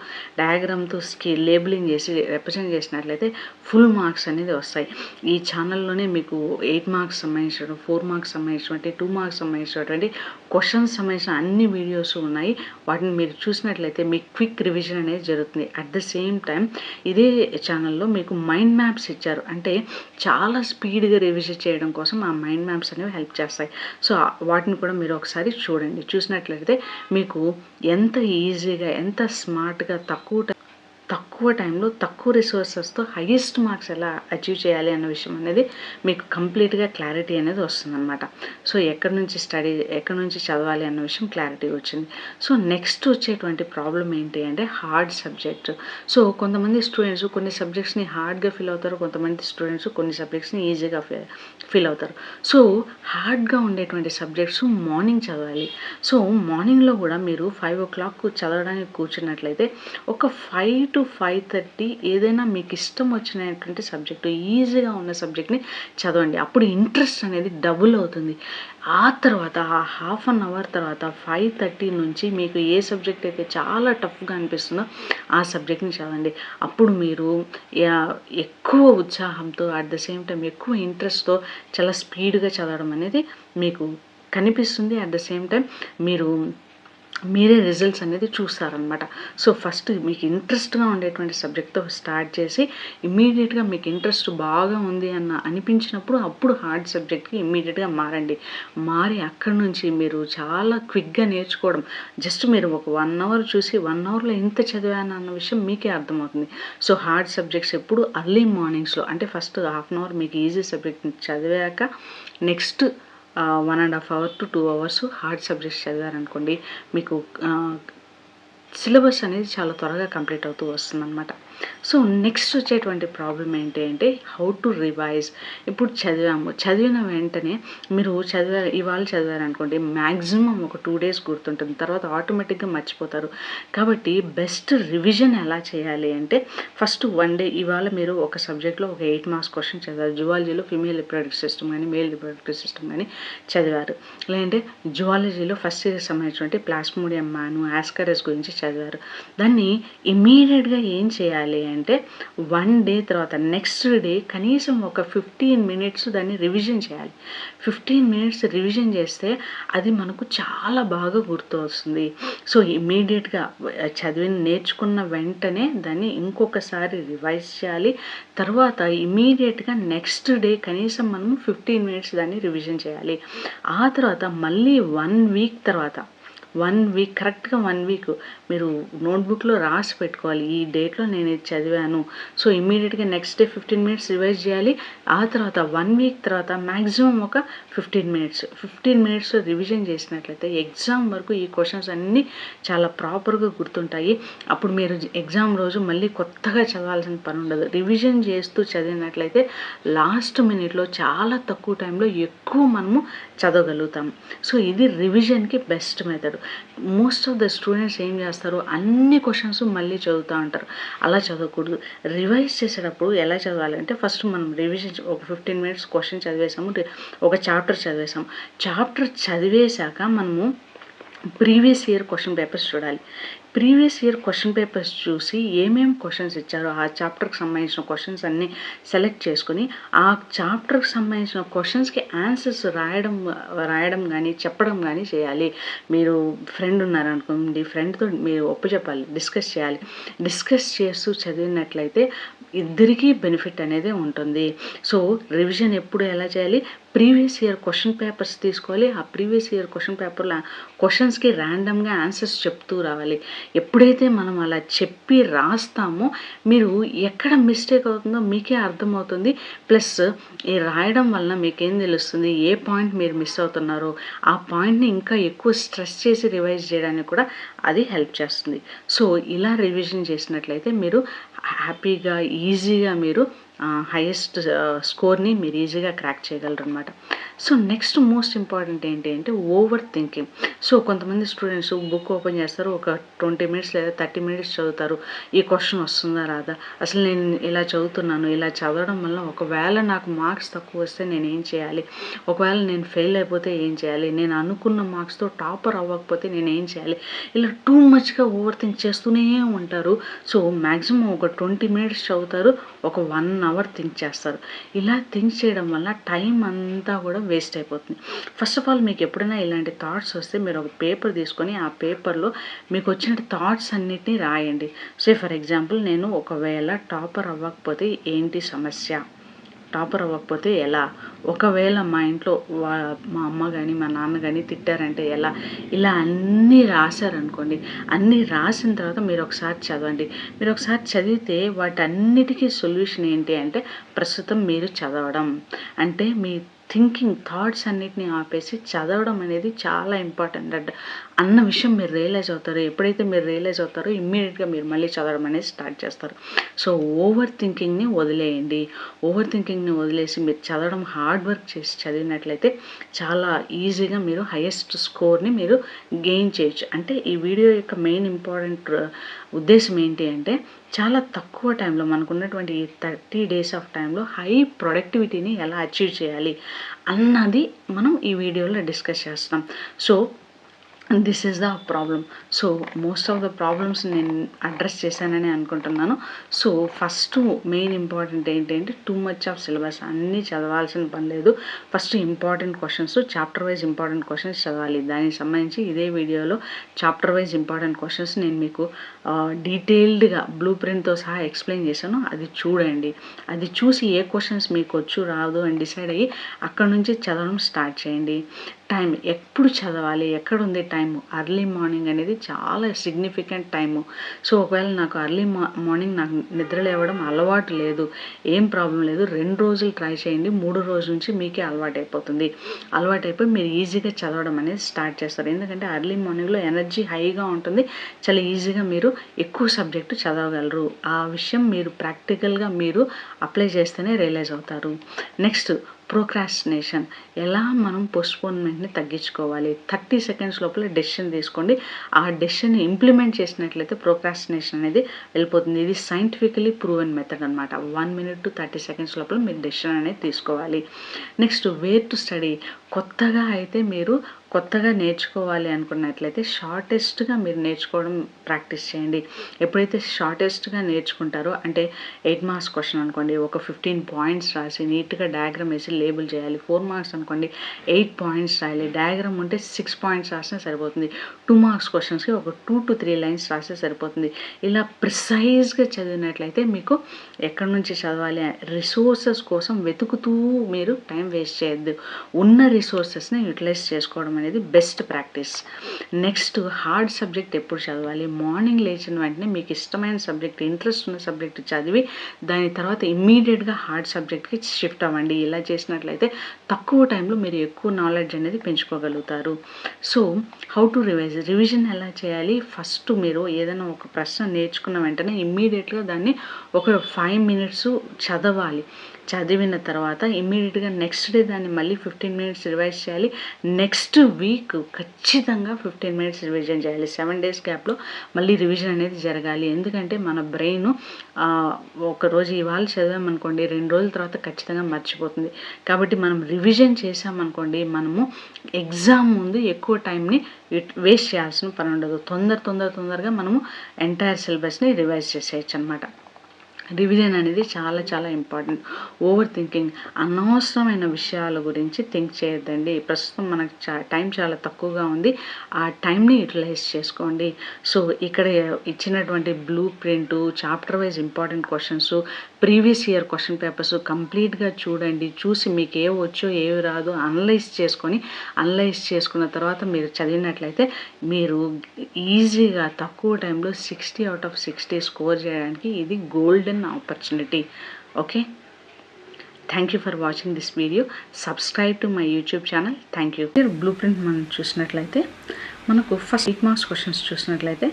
లేబులింగ్ చేసి రిప్రజెంట్ చేసినట్లయితే ఫుల్ మార్క్స్ అనేది వస్తాయి. ఈ ఛానల్లోనే మీకు 8 మార్క్స్ సంబంధించిన, 4 మార్క్స్ సంబంధించినటువంటి, 2 మార్క్స్ సంబంధించినటువంటి క్వశ్చన్స్ సంబంధించిన అన్ని వీడియోస్ ఉన్నాయి. వాటిని మీరు చూసినట్లయితే మీకు క్విక్ రివిజన్ అనేది జరుగుతుంది. అట్ ద సేమ్ టైం ఇదే ఛానల్లో మీకు మైండ్ మ్యాప్స్ ఇచ్చారు. అంటే చాలా స్పీడ్గా రివిజన్ చేయడం కోసం ఆ మైండ్ మ్యాప్స్ అనేవి హెల్ప్ చేస్తాయి. సో వాటిని కూడా మీరు ఒకసారి చూడండి. చూసినట్లయితే మీకు ఎంత ఈజీగా, ఎంత స్మార్ట్గా తక్కువ టైంలో తక్కువ రిసోర్సెస్తో హైయెస్ట్ మార్క్స్ ఎలా అచీవ్ చేయాలి అన్న విషయం అనేది మీకు కంప్లీట్గా క్లారిటీ అనేది వస్తుందన్నమాట. సో ఎక్కడి నుంచి చదవాలి అన్న విషయం క్లారిటీ వచ్చింది. సో నెక్స్ట్ వచ్చేటువంటి ప్రాబ్లం ఏంటి అంటే హార్డ్ సబ్జెక్ట్. సో కొంతమంది స్టూడెంట్స్ కొన్ని సబ్జెక్ట్స్ని హార్డ్గా ఫీల్ అవుతారు, కొంతమంది స్టూడెంట్స్ కొన్ని సబ్జెక్ట్స్ని ఈజీగా ఫీల్ అవుతారు. సో హార్డ్గా ఉండేటువంటి సబ్జెక్ట్స్ మార్నింగ్ చదవాలి. సో మార్నింగ్లో కూడా మీరు 5 o'clock చదవడానికి కూర్చున్నట్లయితే ఒక 5 to 5:30 ఏదైనా మీకు ఇష్టం వచ్చినటువంటి సబ్జెక్టు, ఈజీగా ఉన్న సబ్జెక్ట్ని చదవండి. అప్పుడు ఇంట్రెస్ట్ అనేది డబుల్ అవుతుంది. ఆ తర్వాత ఆ హాఫ్ అన్ అవర్ తర్వాత 5:30 నుంచి మీకు ఏ సబ్జెక్ట్ అయితే చాలా టఫ్గా అనిపిస్తుందో ఆ సబ్జెక్ట్ని చదవండి. అప్పుడు మీరు ఎక్కువ ఉత్సాహంతో అట్ ద సేమ్ టైం ఎక్కువ ఇంట్రెస్ట్తో చాలా స్పీడ్గా చదవడం అనేది మీకు కనిపిస్తుంది. అట్ ద సేమ్ టైం మీరే రిజల్ట్స్ అనేది చూస్తారనమాట. సో ఫస్ట్ మీకు ఇంట్రెస్ట్గా ఉండేటువంటి సబ్జెక్ట్తో స్టార్ట్ చేసి ఇమ్మీడియట్గా మీకు ఇంట్రెస్ట్ బాగా ఉంది అనిపించినప్పుడు అప్పుడు హార్డ్ సబ్జెక్ట్కి ఇమ్మీడియట్గా మారి అక్కడి నుంచి మీరు చాలా క్విక్గా నేర్చుకోవడం. జస్ట్ మీరు ఒక 1 hour చూసి 1 hourలో ఇంత చదివాను అన్న విషయం మీకే అర్థమవుతుంది. సో హార్డ్ సబ్జెక్ట్స్ ఎప్పుడు అర్లీ మార్నింగ్స్లో, అంటే ఫస్ట్ హాఫ్ అన్ అవర్ మీకు ఈజీ సబ్జెక్ట్ని చదివాక next 1.5 hour to 2 hours hard subjects చదివారనుకోండి, మీకు సిలబస్ అనేది చాలా త్వరగా కంప్లీట్ అవుతూ వస్తుందన్నమాట. సో నెక్స్ట్ వచ్చేటువంటి ప్రాబ్లం ఏంటి అంటే హౌ టు రివైజ్. ఇప్పుడు చదివిన వెంటనే మీరు ఇవాళ చదివారనుకోండి, మ్యాక్సిమం ఒక 2 days గుర్తుంటుంది, తర్వాత ఆటోమేటిక్గా మర్చిపోతారు. కాబట్టి బెస్ట్ రివిజన్ ఎలా చేయాలి అంటే ఫస్ట్ 1 day ఇవాళ మీరు ఒక సబ్జెక్ట్లో ఒక 8 marks క్వశ్చన్ చదివారు. జువాలజీలో ఫిమేల్ రిప్రొడక్టివ్ సిస్టమ్ కానీ మేల్ రిప్రొడక్టివ్ సిస్టమ్ కానీ చదివారు. లేదంటే జువాలజీలో ఫస్ట్ ఇయర్ సంబంధించినటువంటి ప్లాస్మోడియం మ్యాను, ఆస్కారస్ గురించి చదివారు. దాన్ని ఇమ్మీడియట్‌గా ఏం చేయాలి అంటే 1 డే తర్వాత నెక్స్ట్ డే కనీసం ఒక 15 మినిట్స్ దాన్ని రివిజన్ చేయాలి. 15 మినిట్స్ రివిజన్ చేస్తే అది మనకు చాలా బాగా గుర్తు వస్తుంది. సో, ఇమ్మీడియట్‌గా నేర్చుకున్న వెంటనే దాన్ని ఇంకొకసారి రివైజ్ చేయాలి. తర్వాత ఇమ్మీడియట్‌గా నెక్స్ట్ డే కనీసం మనము 15 మినిట్స్ దాన్ని రివిజన్ చేయాలి. ఆ తర్వాత మళ్ళీ 1 వీక్ తర్వాత 1 వీక్ కరెక్ట్‌గా 1 వీక్ మీరు నోట్‌బుక్‌లో రాసి పెట్టుకోవాలి. ఈ డేట్‌లో నేను ఇది చదివాను. సో, ఇమ్మీడియట్‌గా నెక్స్ట్ డే 15 మినిట్స్ రివైజ్ చేయాలి. ఆ తర్వాత 1 వీక్ తర్వాత మాక్సిమం ఒక 15 మినిట్స్. 15 మినిట్స్ రివిజన్ చేసినట్లయితే ఎగ్జామ్ వరకు ఈ క్వెషన్స్ అన్నీ చాలా ప్రాపర్‌గా గుర్తుంటాయి. అప్పుడు మీరు ఎగ్జామ్ రోజు మళ్ళీ కొత్తగా చదవాల్సిన పని ఉండదు. రివిజన్ చేస్తూ చదివినట్లయితే లాస్ట్ మినిట్‌లో చాలా తక్కువ టైంలో ఎక్కువ మనము చదవగలుగుతాం. సో, ఇది రివిజన్‌కి best method. Most of the students ఏం చేస్తారు, అన్ని క్వెషన్స్ మళ్ళీ చదువుతూ ఉంటారు. అలా చదవకూడదు. రివైజ్ చేసేటప్పుడు ఎలా చదవాలంటే ఫస్ట్ మనం రివిజన్ ఒక 15 మినిట్స్ క్వెషన్ చదివేసాము. ఒక చాప్టర్ చదివేసాము. చాప్టర్ చదివేశాక మనము ప్రీవియస్ ఇయర్ క్వెషన్ పేపర్స్ చూడాలి. ప్రీవియస్ ఇయర్ క్వెషన్ పేపర్స్ చూసి ఏమేమి క్వెషన్స్ ఇచ్చారో ఆ చాప్టర్కి సంబంధించిన క్వెషన్స్ అన్నీ సెలెక్ట్ చేసుకొని ఆ చాప్టర్కి సంబంధించిన క్వెషన్స్కి ఆన్సర్స్ రాయడం కానీ చెప్పడం కానీ చేయాలి. మీరు ఫ్రెండ్ ఉన్నారనుకోండి, ఫ్రెండ్తో మీరు చెప్పాలి, డిస్కస్ చేయాలి. డిస్కస్ చేస్తూ చదివినట్లయితే ఇద్దరికీ బెనిఫిట్ అనేది ఉంటుంది. సో, రివిజన్ ఎప్పుడు ఎలా చేయాలి, ప్రీవియస్ ఇయర్ క్వెషన్ పేపర్స్ తీసుకోవాలి. ఆ ప్రీవియస్ ఇయర్ క్వెషన్ పేపర్లో క్వెషన్స్కి ర్యాండమ్గా ఆన్సర్స్ చెప్తూ రావాలి. ఎప్పుడైతే మనం అలా చెప్పి రాస్తామో మీరు ఎక్కడ మిస్టేక్ అవుతుందో మీకే అర్థమవుతుంది. ప్లస్ ఈ రాయడం వలన మీకేం తెలుస్తుంది, ఏ పాయింట్ మీరు మిస్ అవుతున్నారో ఆ పాయింట్ని ఇంకా ఎక్కువ స్ట్రెస్ చేసి రివైజ్ చేయడానికి కూడా అది హెల్ప్ చేస్తుంది. సో, ఇలా రివిజన్ చేసినట్లయితే మీరు హ్యాపీగా ఈజీగా మీరు హైయెస్ట్ స్కోర్ని మీరు ఈజీగా క్రాక్ చేయగలరు అనమాట. సో, నెక్స్ట్ మోస్ట్ ఇంపార్టెంట్ ఏంటి అంటే ఓవర్ థింకింగ్. సో, కొంతమంది స్టూడెంట్స్ బుక్ ఓపెన్ చేస్తారు, ఒక 20 మినిట్స్ లేదా 30 మినిట్స్ చదువుతారు. ఈ క్వశ్చన్ వస్తుందా రాదా, అసలు నేను ఇలా చదువుతున్నాను, ఇలా చదవడం వల్ల ఒకవేళ నాకు మార్క్స్ తక్కువ వస్తే నేను ఏం చేయాలి, ఒకవేళ నేను ఫెయిల్ అయిపోతే ఏం చేయాలి, నేను అనుకున్న మార్క్స్తో టాపర్ అవ్వకపోతే నేను ఏం చేయాలి, ఇలా టూ మచ్గా ఓవర్ థింక్ చేస్తూనే ఉంటారు. సో, మ్యాక్సిమం ఒక 20 మినిట్స్ చదువుతారు, ఒక 1 అవర్ థింక్ చేస్తారు. ఇలా థింక్ చేయడం వల్ల టైం అంతా కూడా వేస్ట్ అయిపోతుంది. ఫస్ట్ ఆఫ్ ఆల్ మీకు ఎప్పుడైనా ఇలాంటి థాట్స్ వస్తే మీరు ఒక పేపర్ తీసుకొని ఆ పేపర్లో మీకు వచ్చిన థాట్స్ అన్నిటినీ రాయండి. సో, ఫర్ ఎగ్జాంపుల్ నేను ఒకవేళ టాపర్ అవ్వకపోతే ఏంటి సమస్య, టాపర్ అవ్వకపోతే ఎలా, ఒకవేళ మా ఇంట్లో మా అమ్మ కానీ మా నాన్న కానీ తిట్టారంటే ఎలా, ఇలా అన్నీ రాశారనుకోండి. అన్నీ రాసిన తర్వాత మీరు ఒకసారి చదవండి. మీరు ఒకసారి చదివితే వాటన్నిటికీ సొల్యూషన్ ఏంటి అంటే ప్రస్తుతం మీరు చదవడం, అంటే మీ థింకింగ్ థాట్స్ అన్నిటిని ఆపేసి చదవడం అనేది చాలా ఇంపార్టెంట్ అన్న విషయం మీరు రియలైజ్ అవుతారు. ఎప్పుడైతే మీరు రియలైజ్ అవుతారో ఇమ్మీడియట్గా మీరు మళ్ళీ చదవడం అనేది స్టార్ట్ చేస్తారు. సో, ఓవర్ థింకింగ్ని వదిలేయండి. ఓవర్ థింకింగ్ని వదిలేసి మీరు చదవడం హార్డ్ వర్క్ చేసి చదివినట్లయితే చాలా ఈజీగా మీరు హైయెస్ట్ స్కోర్ని మీరు గెయిన్ చేయొచ్చు. అంటే ఈ వీడియో యొక్క మెయిన్ ఇంపార్టెంట్ ఉద్దేశం ఏంటి అంటే చాలా తక్కువ టైంలో మనకున్నటువంటి 30 డేస్ ఆఫ్ టైంలో హై ప్రొడక్టివిటీని ఎలా అచీవ్ చేయాలి అన్నది మనం ఈ వీడియోలో డిస్కస్ చేస్తాం. So, this is the problem. So, most of the problems నేను అడ్రస్ చేశానని అనుకుంటున్నాను. సో, ఫస్ట్ మెయిన్ ఇంపార్టెంట్ ఏంటంటే టూ మచ్ ఆఫ్ సిలబస్ అన్నీ చదవాల్సిన పని లేదు. First important questions, chapter wise important questions చదవాలి. దానికి సంబంధించి ఇదే వీడియోలో చాప్టర్ వైజ్ ఇంపార్టెంట్ క్వశ్చన్స్ నేను మీకు డీటెయిల్డ్గా బ్లూ ప్రింట్తో సహా ఎక్స్ప్లెయిన్ చేశాను. అది చూడండి. అది చూసి ఏ క్వశ్చన్స్ మీకు వచ్చు రాదు అని డిసైడ్ అయ్యి అక్కడ నుంచి చదవడం స్టార్ట్ చేయండి. టైం ఎప్పుడు చదవాలి, ఎక్కడుంది టైము, ఎర్లీ మార్నింగ్ అనేది చాలా సిగ్నిఫికెంట్ టైము. సో, ఒకవేళ నాకు ఎర్లీ మార్నింగ్ నాకు నిద్ర లేవడం అలవాటు లేదు, ఏం ప్రాబ్లం లేదు, 2 రోజులు ట్రై చేయండి, 3 రోజుల నుంచి మీకే అలవాటు అయిపోతుంది. అలవాటు అయిపోయి మీరు ఈజీగా చదవడం అనేది స్టార్ట్ చేస్తారు. ఎందుకంటే ఎర్లీ మార్నింగ్లో ఎనర్జీ హైగా ఉంటుంది, చాలా ఈజీగా మీరు ఎక్కువ సబ్జెక్టు చదవగలరు. ఆ విషయం మీరు ప్రాక్టికల్గా మీరు అప్లై చేస్తేనే రియలైజ్ అవుతారు. నెక్స్ట్ ప్రోక్రాస్టినేషన్, ఎలా మనం పోస్ట్పోన్మెంట్ని తగ్గించుకోవాలి. 30 సెకండ్స్ లోపల డెసిషన్ తీసుకోండి. ఆ డెసిషన్ని ఇంప్లిమెంట్ చేసినట్లయితే ప్రోక్రాస్టినేషన్ అనేది వెళ్ళిపోతుంది. ఇది సైంటిఫికలీ ప్రూవెన్ మెథడ్ అనమాట. 1 minute to 30 seconds లోపల మీరు డెసిషన్ అనేది తీసుకోవాలి. నెక్స్ట్ వేర్ టు స్టడీ, కొత్తగా అయితే మీరు కొత్తగా నేర్చుకోవాలి అనుకున్నట్లయితే షార్టెస్ట్గా మీరు నేర్చుకోవడం ప్రాక్టీస్ చేయండి. ఎప్పుడైతే షార్టెస్ట్గా నేర్చుకుంటారో అంటే 8 మార్క్స్ క్వశ్చన్ అనుకోండి, ఒక 15 పాయింట్స్ రాసి నీట్గా డయాగ్రామ్ వేసి లేబుల్ చేయాలి. 4 మార్క్స్ అనుకోండి 8 పాయింట్స్ రాయాలి. డయాగ్రామ్ ఉంటే 6 పాయింట్స్ రాసినా సరిపోతుంది. 2 మార్క్స్ క్వశ్చన్స్కి ఒక 2 to 3 లైన్స్ రాస్తే సరిపోతుంది. ఇలా ప్రిసైజ్గా చదివినట్లయితే మీకు ఎక్కడి నుంచి చదవాలి రిసోర్సెస్ కోసం వెతుకుతూ మీరు టైం వేస్ట్ చేయొద్దు. ఉన్న రిసోర్సెస్ని యూటిలైజ్ చేసుకోవడం అనేది best practice. Next hard subject ఎప్పుడు చదవాలి? మార్నింగ్ లేచిన వెంటనే మీకు ఇష్టమైన సబ్జెక్ట్, ఇంట్రెస్ట్ ఉన్న సబ్జెక్ట్ చదివి దాని తర్వాత ఇమ్మీడియట్గా హార్డ్ సబ్జెక్ట్కి షిఫ్ట్ అవ్వండి. ఇలా చేసినట్లయితే తక్కువ టైంలో మీరు ఎక్కువ నాలెడ్జ్ అనేది పెంచుకోగలుగుతారు. సో హౌ టు రివిజన్ ఎలా చేయాలి? ఫస్ట్ మీరు ఏదైనా ఒక ప్రశ్న నేర్చుకున్న వెంటనే ఇమ్మీడియట్గా దాన్ని ఒక 5 minutes చదవాలి. చదివిన తర్వాత ఇమ్మీడియట్గా నెక్స్ట్ డే దాన్ని మళ్ళీ 15 minutes రివైజ్ చేయాలి. నెక్స్ట్ వీక్ ఖచ్చితంగా 15 minutes రివిజన్ చేయాలి. 7 days గ్యాప్లో మళ్ళీ రివిజన్ అనేది జరగాలి. ఎందుకంటే మన బ్రెయిన్ ఒకరోజు ఇవాళ చదివామనుకోండి 2 రోజుల తర్వాత ఖచ్చితంగా మర్చిపోతుంది. కాబట్టి మనం రివిజన్ చేసామనుకోండి మనము ఎగ్జామ్ ముందు ఎక్కువ టైంని వేస్ట్ చేయాల్సిన పని ఉండదు. తొందరగా మనము ఎంటైర్ సిలబస్ని రివైజ్ చేసేయచ్చు అనమాట. రివిజన్ అనేది చాలా చాలా ఇంపార్టెంట్. ఓవర్ థింకింగ్, అనవసరమైన విషయాల గురించి థింక్ చేయొద్దండి. ప్రస్తుతం మనకు టైం చాలా తక్కువగా ఉంది. ఆ టైంని యూటిలైజ్ చేసుకోండి. సో ఇక్కడ ఇచ్చినటువంటి blue print, chapter wise important questions, previous year question papers కంప్లీట్గా చూడండి. చూసి మీకు ఏ వచ్చో ఏవి రాదో అనలైజ్ చేసుకున్న తర్వాత మీరు చదివినట్లయితే మీరు ఈజీగా తక్కువ టైంలో 60 out of 60 స్కోర్ చేయడానికి ఇది golden opportunity. Okay, thank you for watching this video. Subscribe to my YouTube channel. Thank you. Blue print మనం చూసినట్లయితే మనకు ఫస్ట్ 8 marks క్వశ్చన్స్ చూసినట్లయితే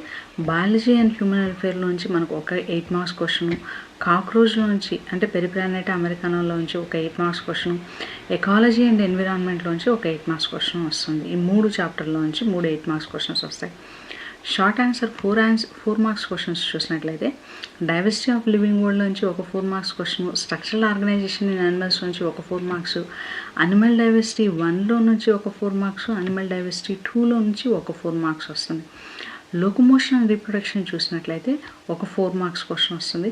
బయాలజీ అండ్ హ్యూమన్ వెల్ఫేర్లోంచి మనకు ఒక 8 marks క్వశ్చను, కాక్రోచ్లోంచి అంటే పెరిప్లానెటా అమెరికానాలోంచి ఒక 8 marks క్వశ్చను, ఎకాలజీ అండ్ ఎన్విరాన్మెంట్లోంచి ఒక 8 marks క్వశ్చన్ వస్తుంది. ఈ 3 చాప్టర్లోంచి 3 8 marks క్వశ్చన్స్ వస్తాయి. షార్ట్ ఆన్సర్ 4 marks క్వశ్చన్స్ చూసినట్లయితే డైవర్సిటీ ఆఫ్ లివింగ్ వరల్డ్ నుంచి ఒక 4 marks question, structural organisation in animals నుంచి ఒక 4 marks, అనిమల్ డైవర్సిటీ 1లో నుంచి ఒక 4 marks, అనిమల్ డైవర్సిటీ 2లో నుంచి ఒక 4 marks వస్తుంది. లోకోమోషన్ అండ్ రీప్రొడక్షన్ చూసినట్లయితే ఒక 4 marks క్వశ్చన్ వస్తుంది.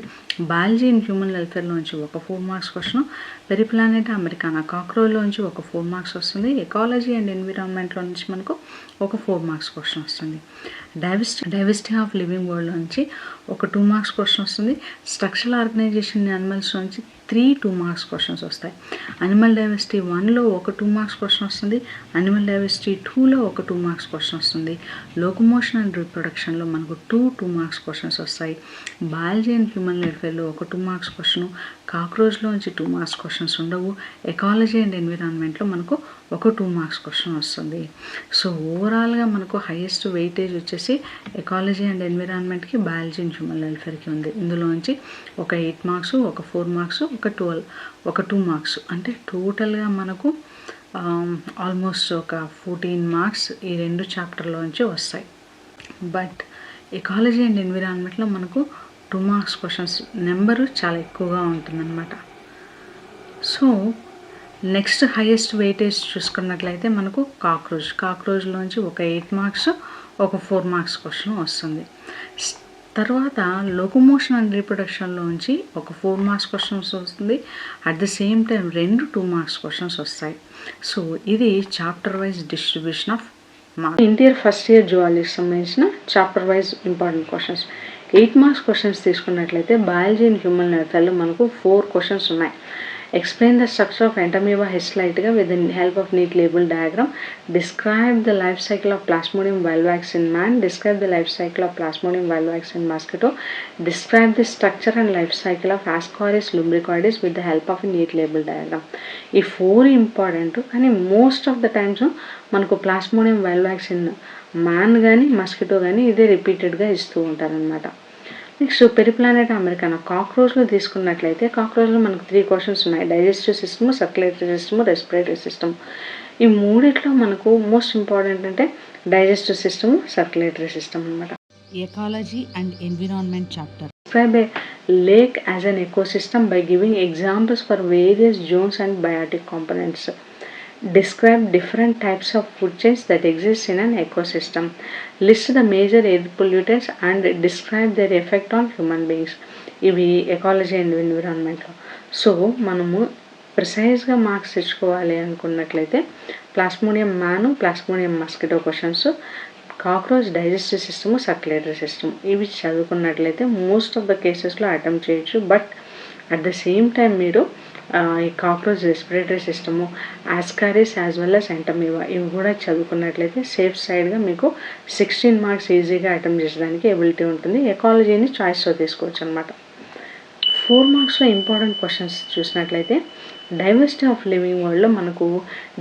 బయాలజీ అండ్ హ్యూమన్ వెల్ఫేర్లోంచి ఒక 4 marks క్వశ్చన్, పెరిప్లానెటా అమెరికానా కాక్రోచ్లోంచి ఒక 4 marks వస్తుంది. ఎకాలజీ అండ్ ఎన్విరాన్మెంట్లో నుంచి మనకు ఒక 4 marks క్వశ్చన్ వస్తుంది. డైవర్సిటీ ఆఫ్ లివింగ్ వరల్డ్ నుంచి ఒక 2 marks క్వశ్చన్ వస్తుంది. స్ట్రక్చరల్ ఆర్గనైజేషన్ యానిమల్స్ నుంచి 2 marks క్వశ్చన్స్ వస్తాయి. అనిమల్ డైవర్సిటీ 1లో ఒక 2 marks క్వశ్చన్ వస్తుంది. అనిమల్ డైవర్సిటీ 2లో ఒక 2 marks క్వశ్చన్ వస్తుంది. లోకోమోషన్ అండ్ రీప్రొడక్షన్లో మనకు 2 marks క్వశ్చన్స్ వస్తాయి. బయాలజీ అండ్ హ్యూమన్ వెల్ఫేర్లో ఒక 2 marks క్వశ్చన్, కాక్రోచ్లో నుంచి 2 marks క్వశ్చన్స్ ఉండవు. ఎకాలజీ అండ్ ఎన్విరాన్మెంట్లో మనకు ఒక 2 marks క్వశ్చన్ వస్తుంది. సో ఓవరాల్గా మనకు హైయెస్ట్ వెయిటేజ్ వచ్చేసి ఎకాలజీ అండ్ ఎన్విరాన్మెంట్కి, బయాలజీ అండ్ హ్యూమన్ వెల్ఫేర్కి ఉంది. ఇందులోంచి ఒక 8 marks, ఒక 4 marks, ఒక 2 marks అంటే టోటల్గా మనకు ఆల్మోస్ట్ ఒక 14 marks ఈ 2 చాప్టర్లోంచి వస్తాయి. బట్ ఎకాలజీ అండ్ ఎన్విరాన్మెంట్లో మనకు 2 marks క్వశ్చన్స్ నెంబరు చాలా ఎక్కువగా ఉంటుందన్నమాట. సో నెక్స్ట్ హైయెస్ట్ వెయిటేజ్ చూసుకున్నట్లయితే మనకు కాక్రోచ్లోంచి ఒక 8 marks, ఒక 4 marks క్వశ్చన్ వస్తుంది. తర్వాత లోకోమోషన్ అండ్ రీప్రొడక్షన్లోంచి ఒక 4 marks క్వశ్చన్స్ వస్తుంది. At the same time 2 marks questions వస్తాయి. సో ఇది chapter wise distribution of marks. Interior first year జువాలజీకి సంబంధించిన chapter wise important questions. 8 marks questions తీసుకున్నట్లయితే బయాలజీ అండ్ హ్యూమన్ వెల్ఫేర్లో మనకు 4 questions ఉన్నాయి. Explain the structure of entamoeba histolite with the help of neat label diagram. Describe the life cycle of Plasmodium vivax in man. Describe the life cycle of Plasmodium vivax in mosquito. Describe the structure and life cycle of Ascaris lumbricoides with the help of a neat label diagram. ఈ 4 important, కానీ most of the times మనకు Plasmodium vivax in man కానీ mosquito కానీ ఇదే రిపీటెడ్గా ఇస్తూ ఉంటారనమాట. Next పెరిప్లానెటా అమెరికానా కాక్రోచ్లో తీసుకున్నట్లయితే కాక్రోచ్లో మనకు 3 questions ఉన్నాయి. Digestive system, circulatory system, respiratory system. ఈ మూడిట్లో మనకు మోస్ట్ ఇంపార్టెంట్ అంటే డైజెస్టివ్ సిస్టమ్, సర్క్యులేటరీ సిస్టమ్ అనమాట. Ecology and environment chapter. Describe a lake as an ecosystem by giving examples for various zones and biotic components. Describe different types of food chains that exist in an ecosystem. List the major air pollutants and describe their effect on human beings. ఇవి ecology and ఎన్విరాన్మెంట్లో. So మనము ప్రిసైజ్గా marks తెచ్చుకోవాలి అనుకున్నట్లయితే plasmodium man, plasmodium mosquito questions, cockroach digestive system, circulatory system ఇవి చదువుకున్నట్లయితే most of the కేసెస్లో attempt చేయొచ్చు. But at the same time మీరు ఈ cockroach respiratory system, ascaris as well as entamoeba ఇవి కూడా చదువుకున్నట్లయితే సేఫ్ సైడ్గా మీకు 16 మార్క్స్ ఈజీగా అటెంప్ట్ చేసేదానికి ఎబిలిటీ ఉంటుంది. ఎకాలజీని చాయిస్తో తీసుకోవచ్చు అనమాట. 4 మార్క్స్లో ఇంపార్టెంట్ క్వశ్చన్స్ చూసినట్లయితే డైవర్సిటీ ఆఫ్ లివింగ్ వరల్డ్లో మనకు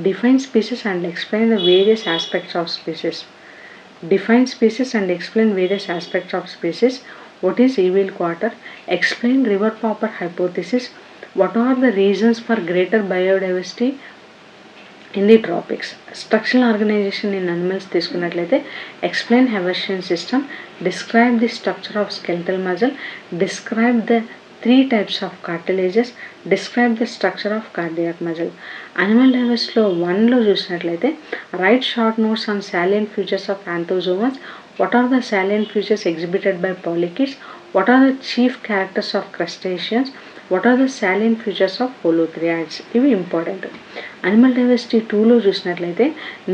define species and explain the various aspects of species. Define species and explain various aspects of species. What is evil quarter? Explain river popper hypothesis. What are the reasons for greater biodiversity in the tropics? Structural organization in animals తీసుకున్నట్లయితే explain Haversian system. Describe the structure of skeletal muscle. Describe the 3 types of cartilages. Describe the structure of cardiac muscle. Animal diversity 1లో చూసినట్లయితే write short notes on salient features of anthozoans. What are the salient features exhibited by polychaetes? What are the chief characters of crustaceans? What are the salient features of holotheriids? ఇవి important. Animal diversity 2లో చూసినట్లయితే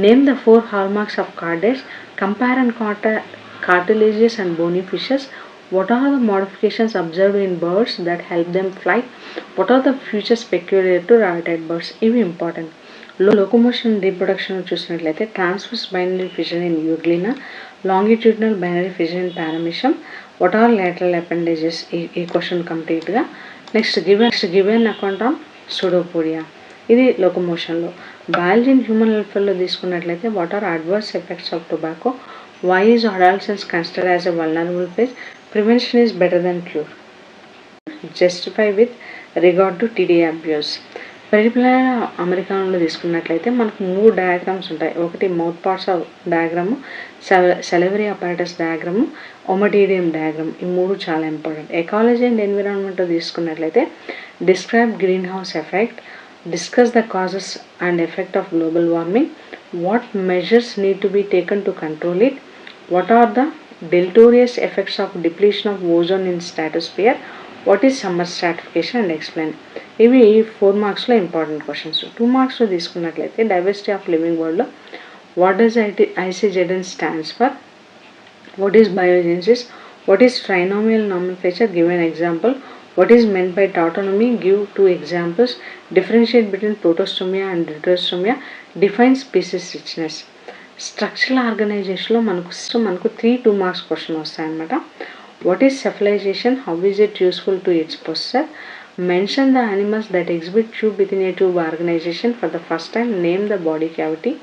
name the 4 hallmarks of cardates. Compare and cartilages and bony fishes. What are the modifications observed in birds that help them fly? What are the features peculiar to rarity birds? ఇవి important. Locomotion reproduction చూసినట్లయితే transverse binary fission in euglena, longitudinal binary fission in paramecium. What are lateral appendages? ఈ question కంప్లీట్గా. Next given account on pseudopodia, ఇది లోకోమోషన్లో. Biology in human వెల్ఫేర్లో తీసుకున్నట్లయితే what are adverse effects of tobacco? Why is adolescence considered as a vulnerable phase? Prevention is better than cure. Justify with regard to TDA abuse. Periplaneta అమెరికాలో తీసుకున్నట్లయితే మనకు 3 diagrams ఉంటాయి. ఒకటి mouth parts diagram, salivary apparatus diagram, ommatidium diagram. ఈ 3 చాలా important. Ecology and ఎన్విరాన్మెంట్లో తీసుకున్నట్లయితే describe green house effect, discuss the causes and effect of global warming, what measures need to be taken to control it, what are the deleterious effects of depletion of ozone in stratosphere, what is summer stratification and explain. ఇవి 4 మార్క్స్లో important questions. 2 మార్క్స్లో తీసుకున్నట్లయితే diversity of living వరల్డ్లో what does ICZN stands for, what is biogenesis, what is trinomial nomenclature, give an example, what is meant by taxonomy, give 2 examples, differentiate between protostomia and deuterostomia, define species richness. Structural ఆర్గనైజేషన్లో మనకు 2 marks question వస్తాయన్నమాట. What is cephalization, how is it useful to its possessor, mention the animals that exhibit tube within a tube organization for the first time, name the body cavity,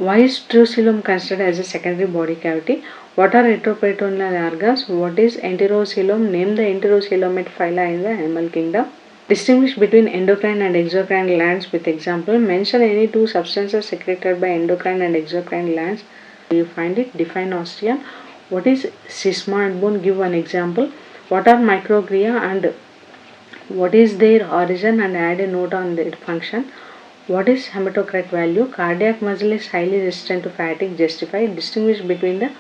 why is true coelom considered as a secondary body cavity, what are retroperitoneal organs, what is enterocoelom, name the enterocoelomate phyla in the animal kingdom, distinguish between endocrine and exocrine glands with example, mention any 2 substances secreted by endocrine and exocrine glands, you find it, define osteon, what is sesamoid bone, give one example, what are microglia and what is their origin and add a note on their function, what is hematocrit value, cardiac muscle is highly resistant to fatigue, justify, distinguish between the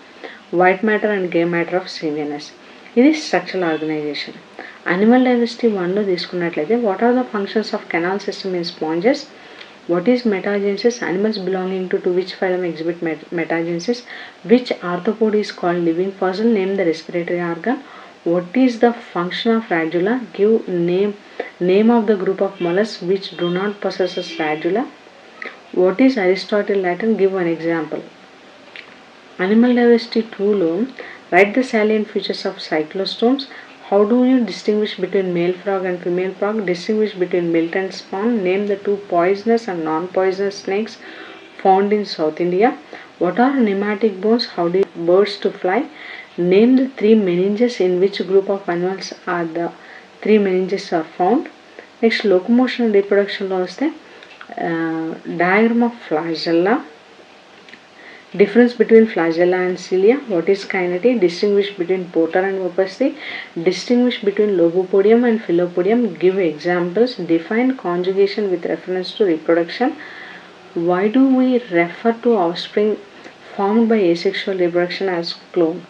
white matter and gray matter of CVNS. ఇది structural ఆర్గనైజేషన్. Animal diversity 1లో తీసుకున్నట్లయితే what are the functions of canal system in sponges, what is metagenesis, animals belonging to which phylum exhibit metagenesis, which arthropod is called living fossil, name the respiratory organ, what is the function of radula, give name of the group of mollusks which do not possess radula, what is Aristotle Latin, give one example. Animal diversity 2లో write the salient features of cyclostomes, how do you distinguish between male frog and female frog, distinguish between milt and spawn, name the 2 poisonous and non-poisonous snakes found in South India, what are pneumatic bones, how do birds to fly, name the 3 meninges in which group of animals are the 3 meninges are found. Next locomotion and reproduction లో వస్తే diagram of flagella, difference between flagella and cilia, what is kinety, distinguish between porter and opacity, distinguish between lobopodium and philopodium, give examples, define conjugation with reference to reproduction, Why do we refer to offspring formed by asexual reproduction as clone?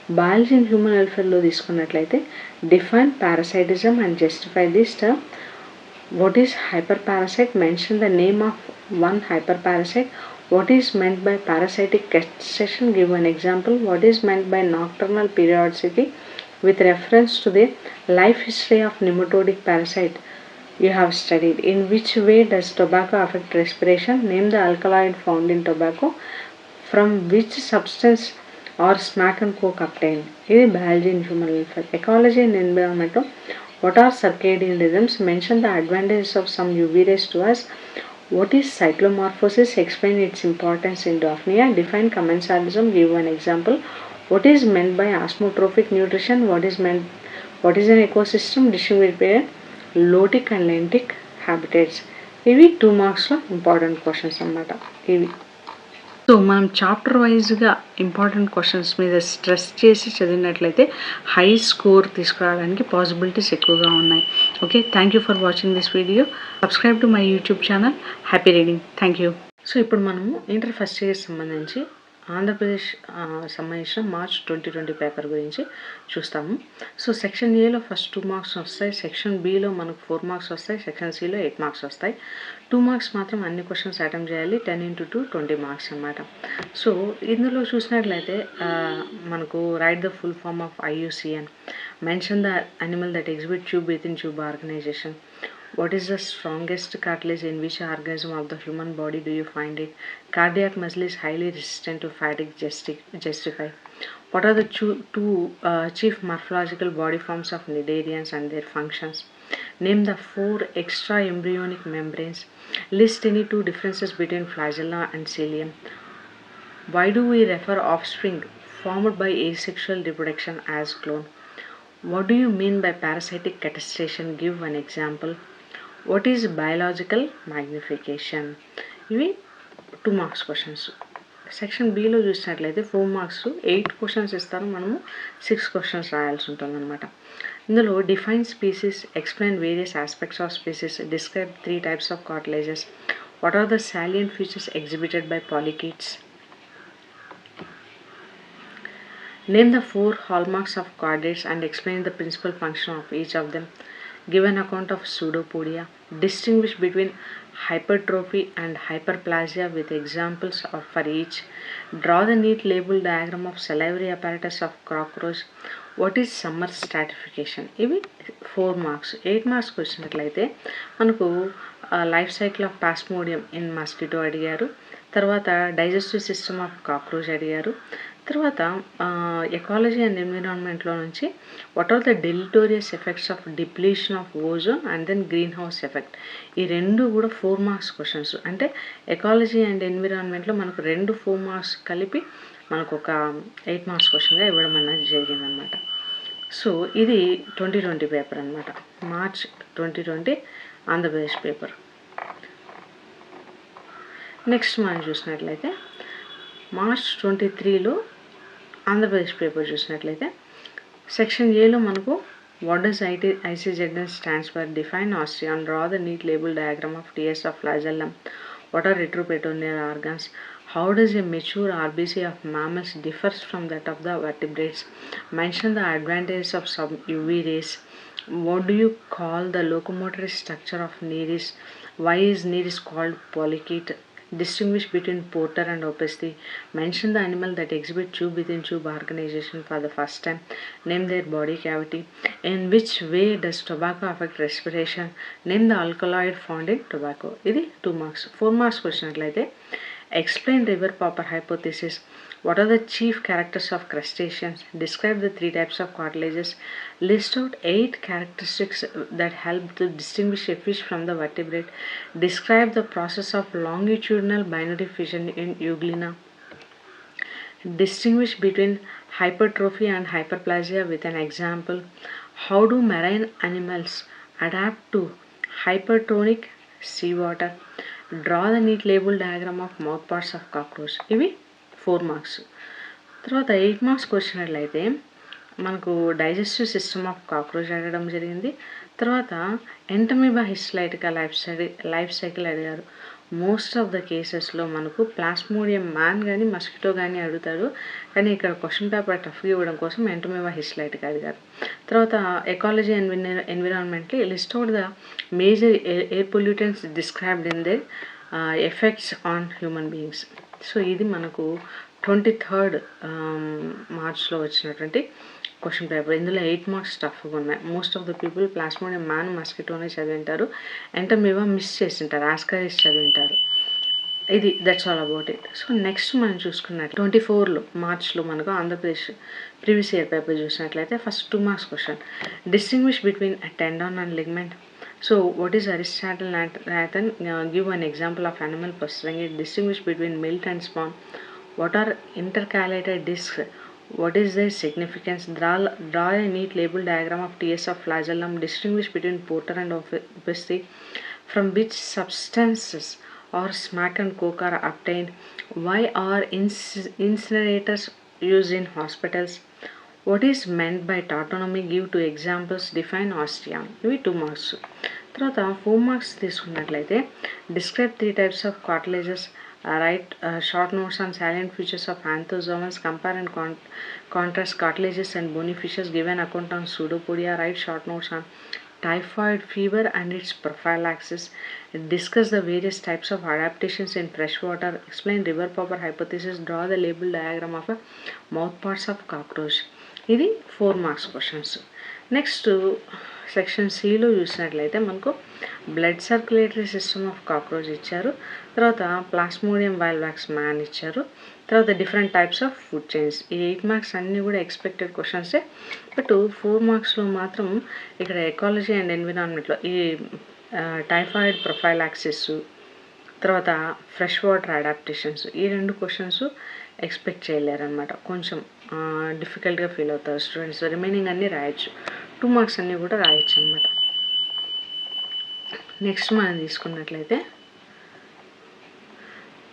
Biology and human welfare తీసుకున్నట్లయితే define parasitism and justify this term. What is hyperparasite? Mention the name of one hyperparasite. What is meant by parasitic castration? Give an example. What is meant by nocturnal periodicity with reference to the life history of nematodic parasite you have studied? In which way does tobacco affect respiration? Name the alkaloid found in tobacco. From which substance or smack and coke obtained? This is biology and human welfare. Ecology and environment. What are circadian rhythms? Mention the advantages of some UV rays to us. What is cyclomorphosis? Explain its importance in Daphnia. Define commensalism. Give an example. What is meant by osmotrophic nutrition? What is an ecosystem? Distinguish between lotic and lentic habitats. ఇవి 2 మార్క్స్లో important questions అన్నమాట. ఇవి so మనం chapter వైజ్గా important questions మీద stress చేసి చదివినట్లయితే high score తీసుకురావడానికి possibilities ఎక్కువగా ఉన్నాయి. Okay, thank you for watching this video. Subscribe to my YouTube channel. Happy reading. Thank you. So ఇప్పుడు మనము ఇంటర్ ఫస్ట్ ఇయర్ సంబంధించి ఆంధ్రప్రదేశ్ సంబంధించిన మార్చ్ 2020 పేపర్ గురించి చూస్తాము. సో సెక్షన్ ఏలో ఫస్ట్ 2 మార్క్స్ వస్తాయి, సెక్షన్ బిలో మనకు 4 మార్క్స్ వస్తాయి, సెక్షన్ సిలో 8 మార్క్స్ వస్తాయి. 2 మార్క్స్ మాత్రం అన్ని క్వశ్చన్స్ అటెంప్ట్ చేయాలి. 10 × 2 20 మార్క్స్ అన్నమాట. సో ఇందులో చూసినట్లయితే మనకు write the full form of IUCN, mention the animal that exhibit tube within tube organisation. What is the strongest cartilage in which organism of the human body do you find it? Cardiac muscle is highly resistant to fatigue. Justify. What are the two chief morphological body forms of cnidarians and their functions? Name the 4 extra embryonic membranes. List any 2 differences between flagella and cilium. Why do we refer offspring formed by asexual reproduction as clone? What do you mean by parasitic castration? Give an example. What is biological magnification? ఇవి 2 marks questions. Section below చూసినట్లయితే 4 marks 8 questions ఇస్తారు, మనము 6 questions రాయాల్సి ఉంటుంది అనమాట. ఇందులో define species, explain various aspects of species, describe 3 types of cartilages. What are the salient features exhibited by polychaetes? Name the 4 hallmarks of chordates and explain the principal function of each of them. Give an account of pseudopodia. Distinguish between hypertrophy and hyperplasia with examples for each. Draw the neat label diagram of salivary apparatus of cockroach. What is summer stratification? ఇవి 4 marks. 8 మార్క్స్కి వచ్చినట్లయితే మనకు life cycle of plasmodium in mosquito అడిగారు, తర్వాత digestive system of cockroach అడిగారు, తర్వాత ecology and ఎన్విరాన్మెంట్లో నుంచి what are the deleterious effects of depletion of ozone and then green house effect. ఈ 2 కూడా 4 మార్క్స్ క్వశ్చన్స్. అంటే ఎకాలజీ అండ్ ఎన్విరాన్మెంట్లో మనకు 2 4 మార్క్స్ కలిపి మనకు ఒక 8 మార్క్స్ క్వశ్చన్గా ఇవ్వడం అనేది జరిగిందనమాట. సో ఇది 2020 పేపర్ అనమాట, మార్చ్ 2020 ఆంధ్రప్రదేశ్ పేపర్. నెక్స్ట్ మనం చూసినట్లయితే మార్చ్ 23లో ఆంధ్రప్రదేశ్ పేపర్ చూసినట్లయితే సెక్షన్ ఏలో మనకు what does ICZN stands for? Define osteon, draw the neat label diagram of TS of flagellum. What are retroperitoneal organs? How does a mature RBC of mammals differs from that of the vertebrates? Mention the advantages of some UV rays. What do you call the locomotory structure of Nereis? Why is Nereis called polychaete? Distinguish between porter and opacity. Mention the animal that exhibit tube within tube organization for the first time. Name their body cavity. In which way does tobacco affect respiration? Name the alkaloid found in tobacco. ఇది 2 marks. 4 marks వచ్చినట్లయితే explain river popper hypothesis. What are the chief characters of crustaceans? Describe the 3 types of cartilages. List out 8 characteristics that help to distinguish a fish from the vertebrate. Describe the process of longitudinal binary fission in Euglena. Distinguish between hypertrophy and hyperplasia with an example. How do marine animals adapt to hypertonic seawater? Draw the neat label diagram of mouthparts of cockroach. ఇవి 4 marks. తర్వాత 8 marks వచ్చినట్లయితే మనకు digestive system of cockroach అడగడం జరిగింది. తర్వాత Entamoeba histolytica life cycle అడిగారు. Most of the కేసెస్లో మనకు ప్లాస్మోడియం మ్యాన్ కానీ మస్కిటో కానీ అడుగుతారు. కానీ ఇక్కడ క్వశ్చన్ పేపర్ టఫ్గా ఇవ్వడం కోసం ఎంటోమీబా హిస్టలైట్గా అడిగారు. తర్వాత ఎకాలజీ అండ్ ఎన్విరాన్మెంట్లీ list out the major air pollutants described in their effects on human beings. So ఇది మనకు 23rd మార్చ్లో వచ్చినటువంటి క్వశ్చన్ పేపర్. ఇందులో 8 మార్క్స్ టఫ్గా ఉన్నాయి. Most of the people plasmodium man మస్కిటోనే చదివింటారు. ఎంటోమీబా మిస్ చేసింటారు, ఆస్కారిస్ చదివింటారు. ఇది that's all about it. So next మనం చూసుకున్నట్టు 24 మార్చ్లో మనకు ఆంధ్రప్రదేశ్ ప్రీవియస్ ఇయర్ పేపర్ చూసినట్లయితే first 2 marks question, distinguish between tendon and ligament. So what is Aristotle Nathan? Give an example of animal possessing it. Distinguish between milt and spawn. What are intercalated discs? What is their significance? Draw a neat label diagram of TS of flagellum. Distinguish between porter and opacity. From which substances or smack and coke are obtained? Why are incinerators used in hospitals? What is meant by tautonymy? Give 2 examples. Define osteon. ఇవి 2 marks. తర్వాత 4 marks తీసుకున్నట్లయితే describe 3 types of cartilages. Write short notes on salient features of anthozoans. Compare and contrast cartilages and bony fishes. Give an account on pseudopodia. Write short notes on typhoid fever and its prophylaxis. Discuss the various types of adaptations in fresh water. Explain river popper hypothesis. Draw the label diagram of a mouthparts of cockroach. ఇది 4 marks questions. Next section సిలో చూసినట్లయితే మనకు blood circulatory system of cockroach ఇచ్చారు. తర్వాత plasmodium వైల్వాక్స్ man ఇచ్చారు. తర్వాత different types of food chains. ఈ 8 marks అన్నీ కూడా ఎక్స్పెక్టెడ్ క్వశ్చన్సే. బట్ 4 మార్క్స్లో మాత్రం ఇక్కడ ఎకాలజీ అండ్ ఎన్విరాన్మెంట్లో ఈ టైఫాయిడ్ ప్రొఫైలాక్సిస్, తర్వాత ఫ్రెష్ వాటర్ అడాప్టేషన్స్, ఈ 2 క్వశ్చన్స్ ఎక్స్పెక్ట్ చేయలేరన్నమాట. కొంచెం డిఫికల్ట్గా ఫీల్ అవుతారు స్టూడెంట్స్. రిమైనింగ్ అన్నీ రాయొచ్చు, 2 మార్క్స్ అన్నీ కూడా రాయొచ్చు అనమాట. నెక్స్ట్ మనం తీసుకున్నట్లయితే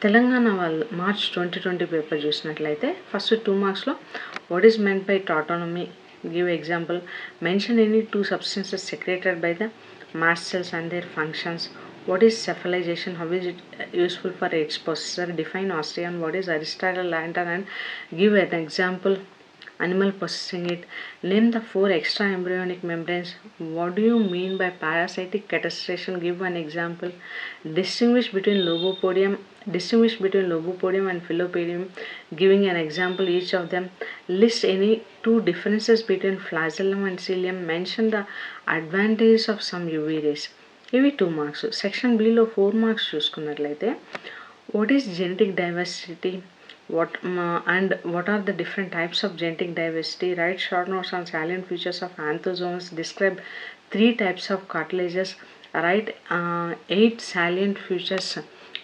తెలంగాణ వాళ్ళు మార్చ్ 2020 పేపర్ చూసినట్లయితే ఫస్ట్ 2 మార్క్స్లో what is meant by taxonomy, give example, mention any 2 substances secreted by the mast cells and their functions. What is cephalization? How is it useful for its possessor? Define osteon. What is Aristotle lantern and give an example. Animal possessing it. Name the 4 extra embryonic membranes. What do you mean by parasitic castration? Give an example. Distinguish between lobopodium and philopodium, giving an example each of them. List any 2 differences between flagellum and cilium. Mention the advantages of some UV rays. ఇవి 2 marks. Section below 4 marks చూసుకున్నట్లయితే what is genetic diversity, what are the different types of genetic diversity. Write short notes on salient features of anthozoans. Describe 3 types of cartilages. Write 8 salient features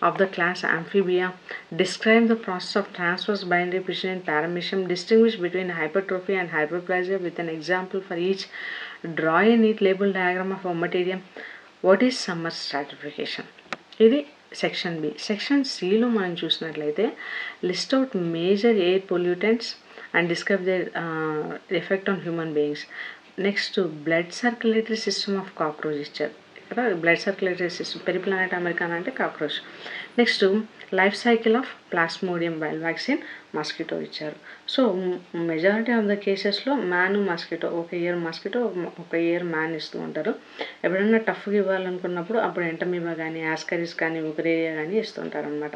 of the class Amphibia. Describe the process of transverse binary precision in paramecium. Distinguish between hypertrophy and hyperplasia with an example for each. Draw a neat label diagram of Ommatidium. What is summer stratification. ఇది section B. సెక్షన్ సిలో మనం చూసినట్లయితే list out major air pollutants and describe their effect on human beings. Next blood circulatory system of cockroach ఇచ్చారు. ఇక్కడ blood circulatory system periplaneta americana అంటే cockroach. Next life cycle of plasmodium vivax in mosquito ఇచ్చారు. So majority of the కేసెస్లో man mosquito, ఒక year mosquito ఒక year man ఇస్తూ ఉంటారు. ఎప్పుడైనా టఫ్గా ఇవ్వాలనుకున్నప్పుడు అప్పుడు ఎంటమీబా కానీ ఆస్కరిస్ కానీ ఉకరేరియా కానీ ఇస్తుంటారు అనమాట.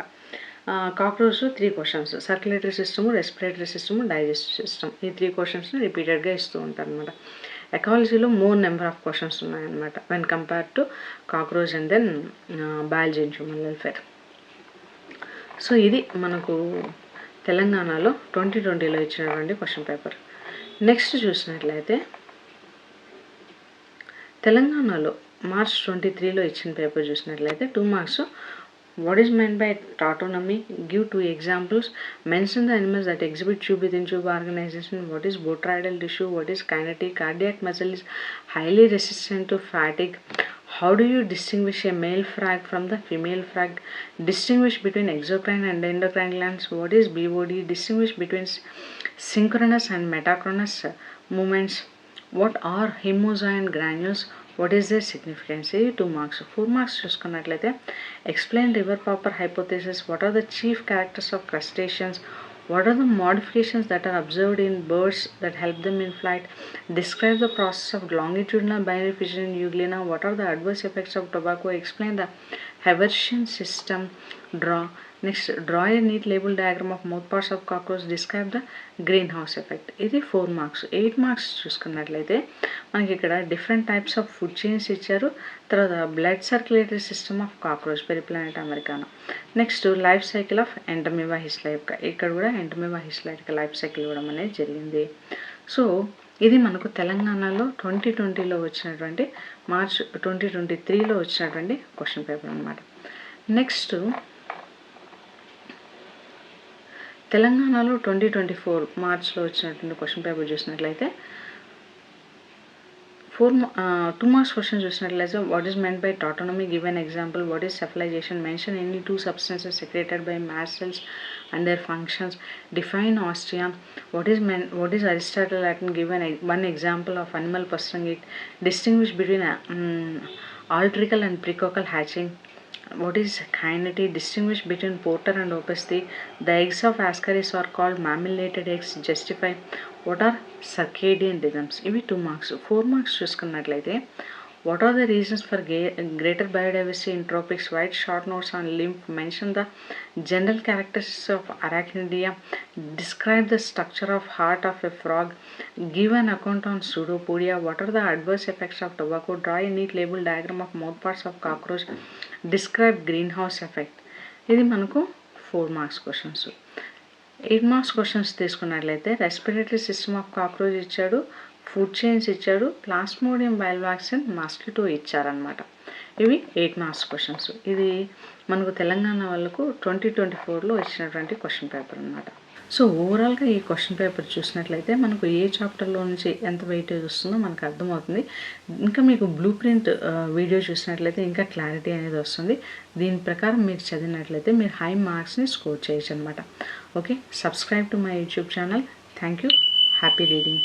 Cockroach 3 questions, circulatory system, respiratory system, digestive system, ఈ 3 క్వశ్చన్స్ని రిపీటెడ్గా ఇస్తూ ఉంటారు అనమాట. ఎకాలజీలో మోర్ నెంబర్ ఆఫ్ క్వశ్చన్స్ ఉన్నాయన్నమాట when compare to cockroach and then biology and human welfare. So ఇది మనకు తెలంగాణలో 2020లో ఇచ్చినటువంటి క్వశ్చన్ పేపర్. నెక్స్ట్ చూసినట్లయితే తెలంగాణలో మార్చ్ 23లో ఇచ్చిన పేపర్ చూసినట్లయితే 2 marks. What is meant by tautonymy? Give 2 examples. Mention the animals that exhibit tube within tube organization. What is botryoidal tissue? What is kinetic? Cardiac muscle is highly resistant to fatigue. How do you distinguish a male frag from the female frag? Distinguish between exocrine and endocrine glands. What is BOD? Distinguish between synchronous and metachronous movements. What are hemozoin granules, what is their significance, ఇది 2 marks. 4 marks చూసుకున్నట్లయితే explain rivet popper hypothesis, what are the chief characters of crustaceans, what are the modifications that are observed in birds that help them in flight, describe the process of longitudinal binary fission in Euglena, what are the adverse effects of tobacco, explain the Haversian system, draw a neat label diagram of mouthparts of cockroach, describe the greenhouse effect. ఇది 4 marks. 8 marks చూసుకున్నట్లయితే మనకి ఇక్కడ different types of food chains ఇచ్చారు. తర్వాత blood circulatory system of cockroach periplaneta americana. Next life cycle of entamoeba histolytica, ఇక్కడ కూడా Entamoeba హిస్లైటికా life cycle ఇవ్వడం అనేది జరిగింది. సో ఇది మనకు తెలంగాణలో 2020లో వచ్చినటువంటి మార్చ్ 2023లో వచ్చినటువంటి క్వశ్చన్ పేపర్ అనమాట. నెక్స్ట్ తెలంగాణలో 2024 మార్చ్లో వచ్చినటువంటి క్వశ్చన్ పేపర్ చూసినట్లయితే 2 మార్క్స్ క్వశ్చన్ చూసినట్లయితే what is meant by taxonomy, give an example, what is cephalization, mention any 2 substances secreted by mast cells and their functions, define ostea, what is Aristotle Latin, give one example of animal pursuing it, distinguish between altrical and precoccal hatching, what is kinety, distinguish between porter and opacity, the eggs of ascaris are called mammillated eggs, justify, what are circadian rhythms. ఇవి 2 marks. 4 marks చూసుకున్నట్లయితే what are the reasons for greater biodiversity in tropics, white short notes on lymph, mention the general characteristics of arachnidia, describe the structure of heart of a frog, give an account on pseudopodia, what are the adverse effects of tobacco, draw a neat label diagram of mouthparts of cockroach, describe greenhouse effect. ఇది మనకు 4 marks questions. 8 marks questions తీసుకున్నట్లయితే respiratory system of cockroach ఇచ్చాడు, food chains ఇచ్చాడు, plasmodium బయల్ vaccine, mosquito ఇచ్చారనమాట. ఇవి 8 marks questions. ఇది మనకు తెలంగాణ వాళ్ళకు 2024లో ఇచ్చినటువంటి క్వశ్చన్ పేపర్ అనమాట. సో ఓవరాల్గా ఈ క్వశ్చన్ పేపర్ చూసినట్లయితే మనకు ఏ చాప్టర్లో నుంచి ఎంత వెయిటేజ్ వస్తుందో మనకు అర్థమవుతుంది. ఇంకా మీకు బ్లూ ప్రింట్ వీడియో చూసినట్లయితే ఇంకా క్లారిటీ అనేది వస్తుంది. దీని ప్రకారం మీరు చదివినట్లయితే మీరు హై మార్క్స్ని స్కోర్ చేయొచ్చు అనమాట. Okay, subscribe to my YouTube channel. Thank you. Happy reading.